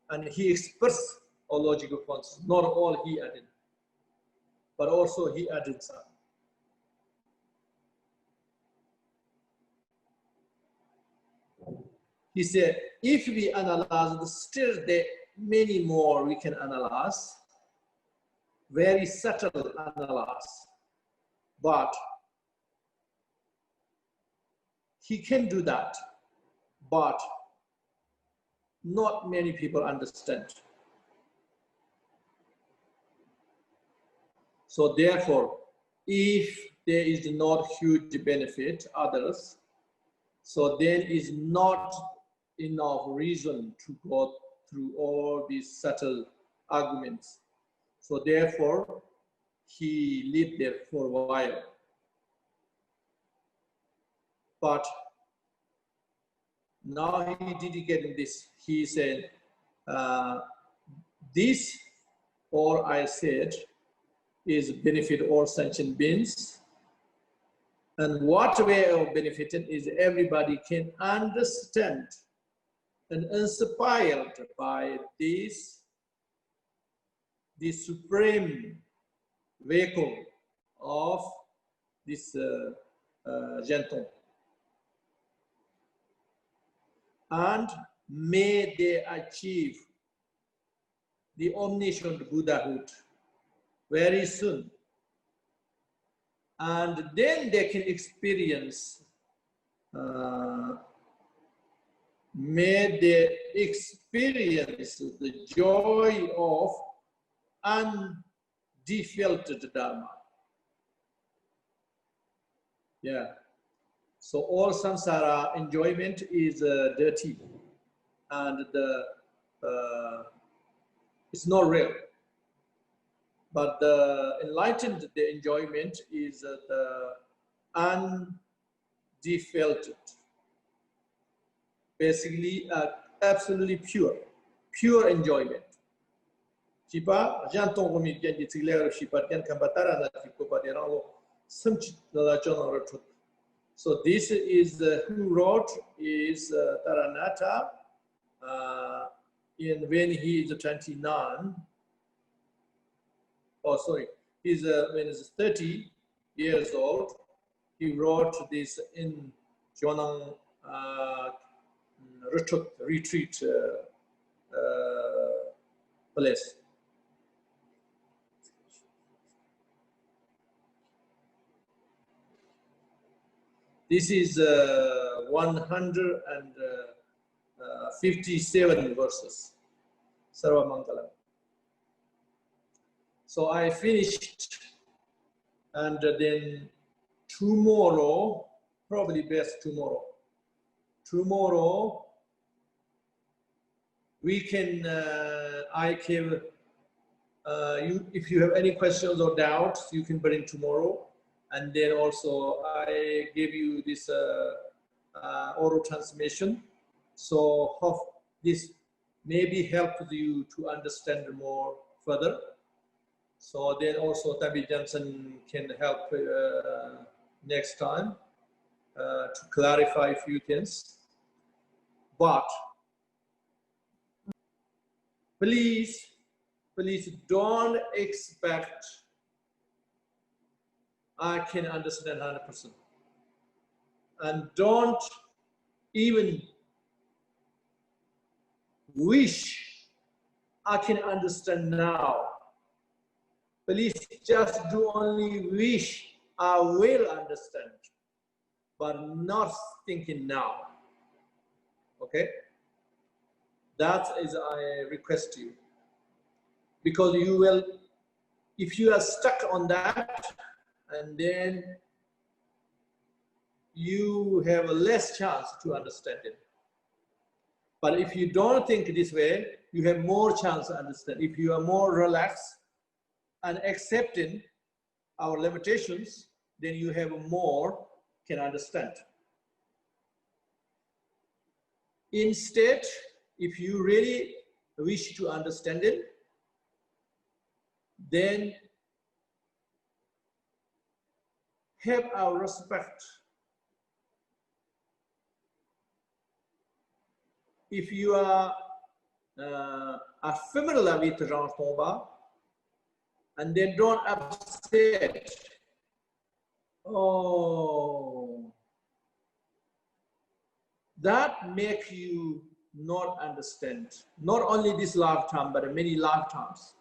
And he expressed all logical points, not all he added, but also he added some. He said, if we analyze, still there many more we can analyze, very subtle analyze, but he can do that, but not many people understand. So therefore, if there is not huge benefit others, so then is not enough reason to go through all these subtle arguments. So therefore, he lived there for a while. But now he dedicated this. He said, This, or I said, is benefit all sentient beings. And what way of benefiting is everybody can understand and inspired by this, the supreme vehicle of this Zhentong. And may they achieve the omniscient Buddhahood very soon. And then they can experience, may they experience the joy of undefiled Dharma. Yeah. So all samsara enjoyment is dirty, and it's not real. But the enlightened, the enjoyment is the undefiled, basically absolutely pure enjoyment. Shipa, Zhentong Rumi Gen Ditigler Shipa Gen Kambatara Natikopa Deralo, Simchit La Jonang Shambhala. So this is who wrote is Taranatha when he is 29. Oh, sorry, he's when he's 30 years old. He wrote this in Jonang retreat place. This is 157 verses, Sarva Mangalam. So I finished, and then tomorrow, probably best tomorrow. Tomorrow, we can, I can, if you have any questions or doubts, you can bring tomorrow. And then also I gave you this oral transmission. So hope this maybe helped you to understand more further. So then also Tabi Johnson can help next time to clarify a few things. But please don't expect I can understand 100%. And don't even wish I can understand now. Please just do only wish I will understand, but not thinking now. Okay? That is I request you. Because you will, if you are stuck on that, and then you have a less chance to understand it. But if you don't think this way, you have more chance to understand. If you are more relaxed and accepting our limitations, then you have more can understand. Instead, if you really wish to understand it, then have our respect. If you are familiar with Zhentong, and then don't upset, oh, that makes you not understand, not only this lifetime, but many lifetimes.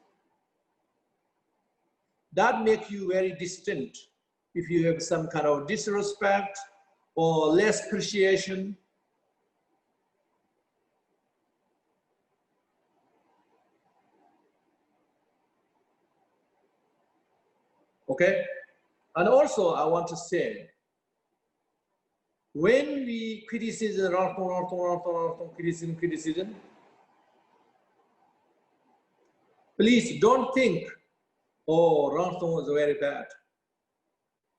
That makes you very distant. If you have some kind of disrespect or less appreciation, okay? And also I want to say, when we criticism, criticism, please don't think, oh, Ranthong was very bad.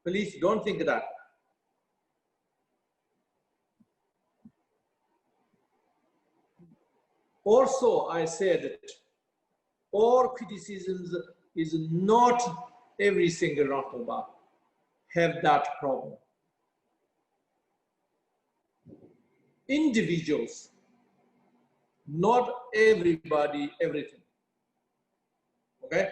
Please don't think that. Also, I said that all criticisms is not every single Ratamba have that problem. Individuals, not everybody, everything. Okay?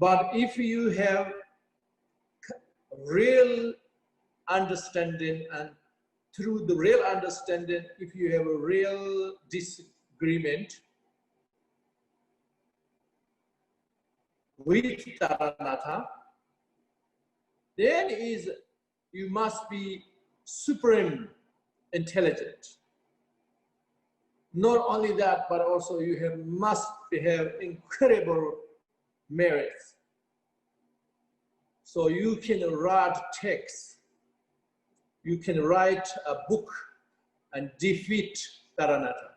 But if you have real understanding, and through the real understanding, if you have a real disagreement with Taranatha, then you must be supreme intelligent. Not only that, but also you must have incredible merits. So you can write texts, you can write a book and defeat Taranatha.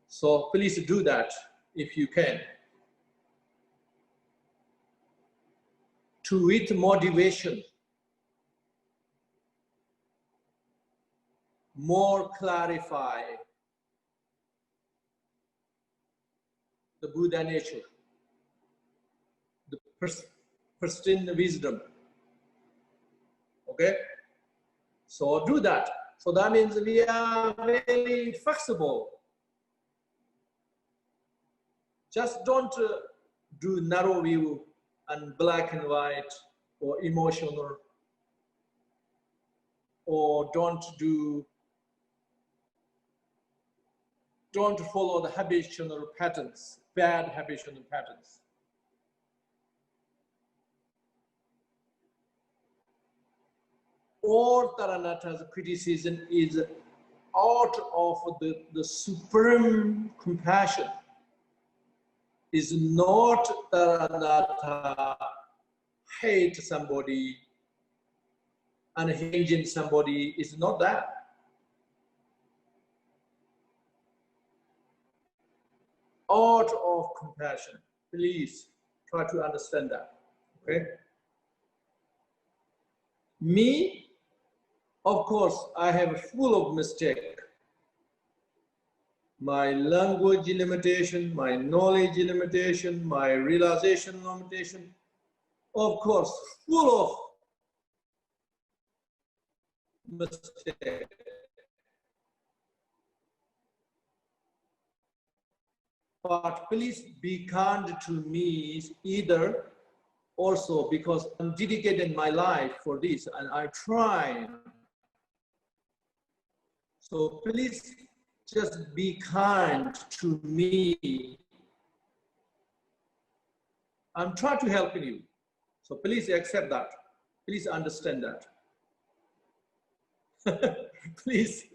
So please do that if you can. With motivation, more clarify the Buddha nature, the pristine wisdom. Okay? So do that. So that means we are very flexible. Just don't do narrow view and black and white or emotional, or don't follow the habitual patterns, bad habitual patterns. All Taranatha's criticism is out of the supreme compassion. Is not Taranatha hate somebody, unhinging somebody, is not that. Out of compassion. Please try to understand that. Okay? Me, of course, I have full of mistake. My language limitation, my knowledge limitation, my realization limitation, of course, full of mistake. But please be kind to me either, also because I'm dedicating my life for this and I try. So please just be kind to me. I'm trying to help you. So please accept that. Please understand that. Please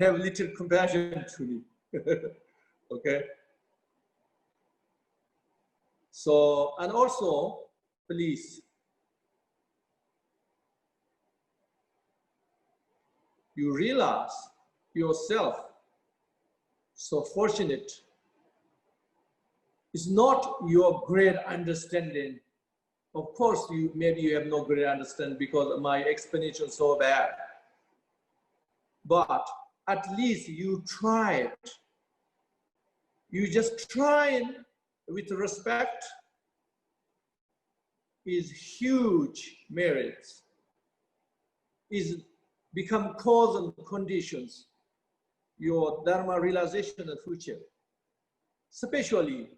have little compassion to me. Okay? So, and also, please, you realize yourself so fortunate. It's not your great understanding. Of course, maybe you have no great understanding because my explanation is so bad. But at least you tried. You just try with respect is huge merits. Is become cause and conditions your Dharma realization in the future. Especially,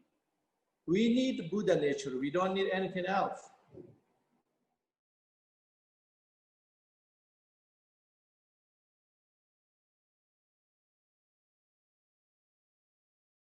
we need Buddha nature. We don't need anything else.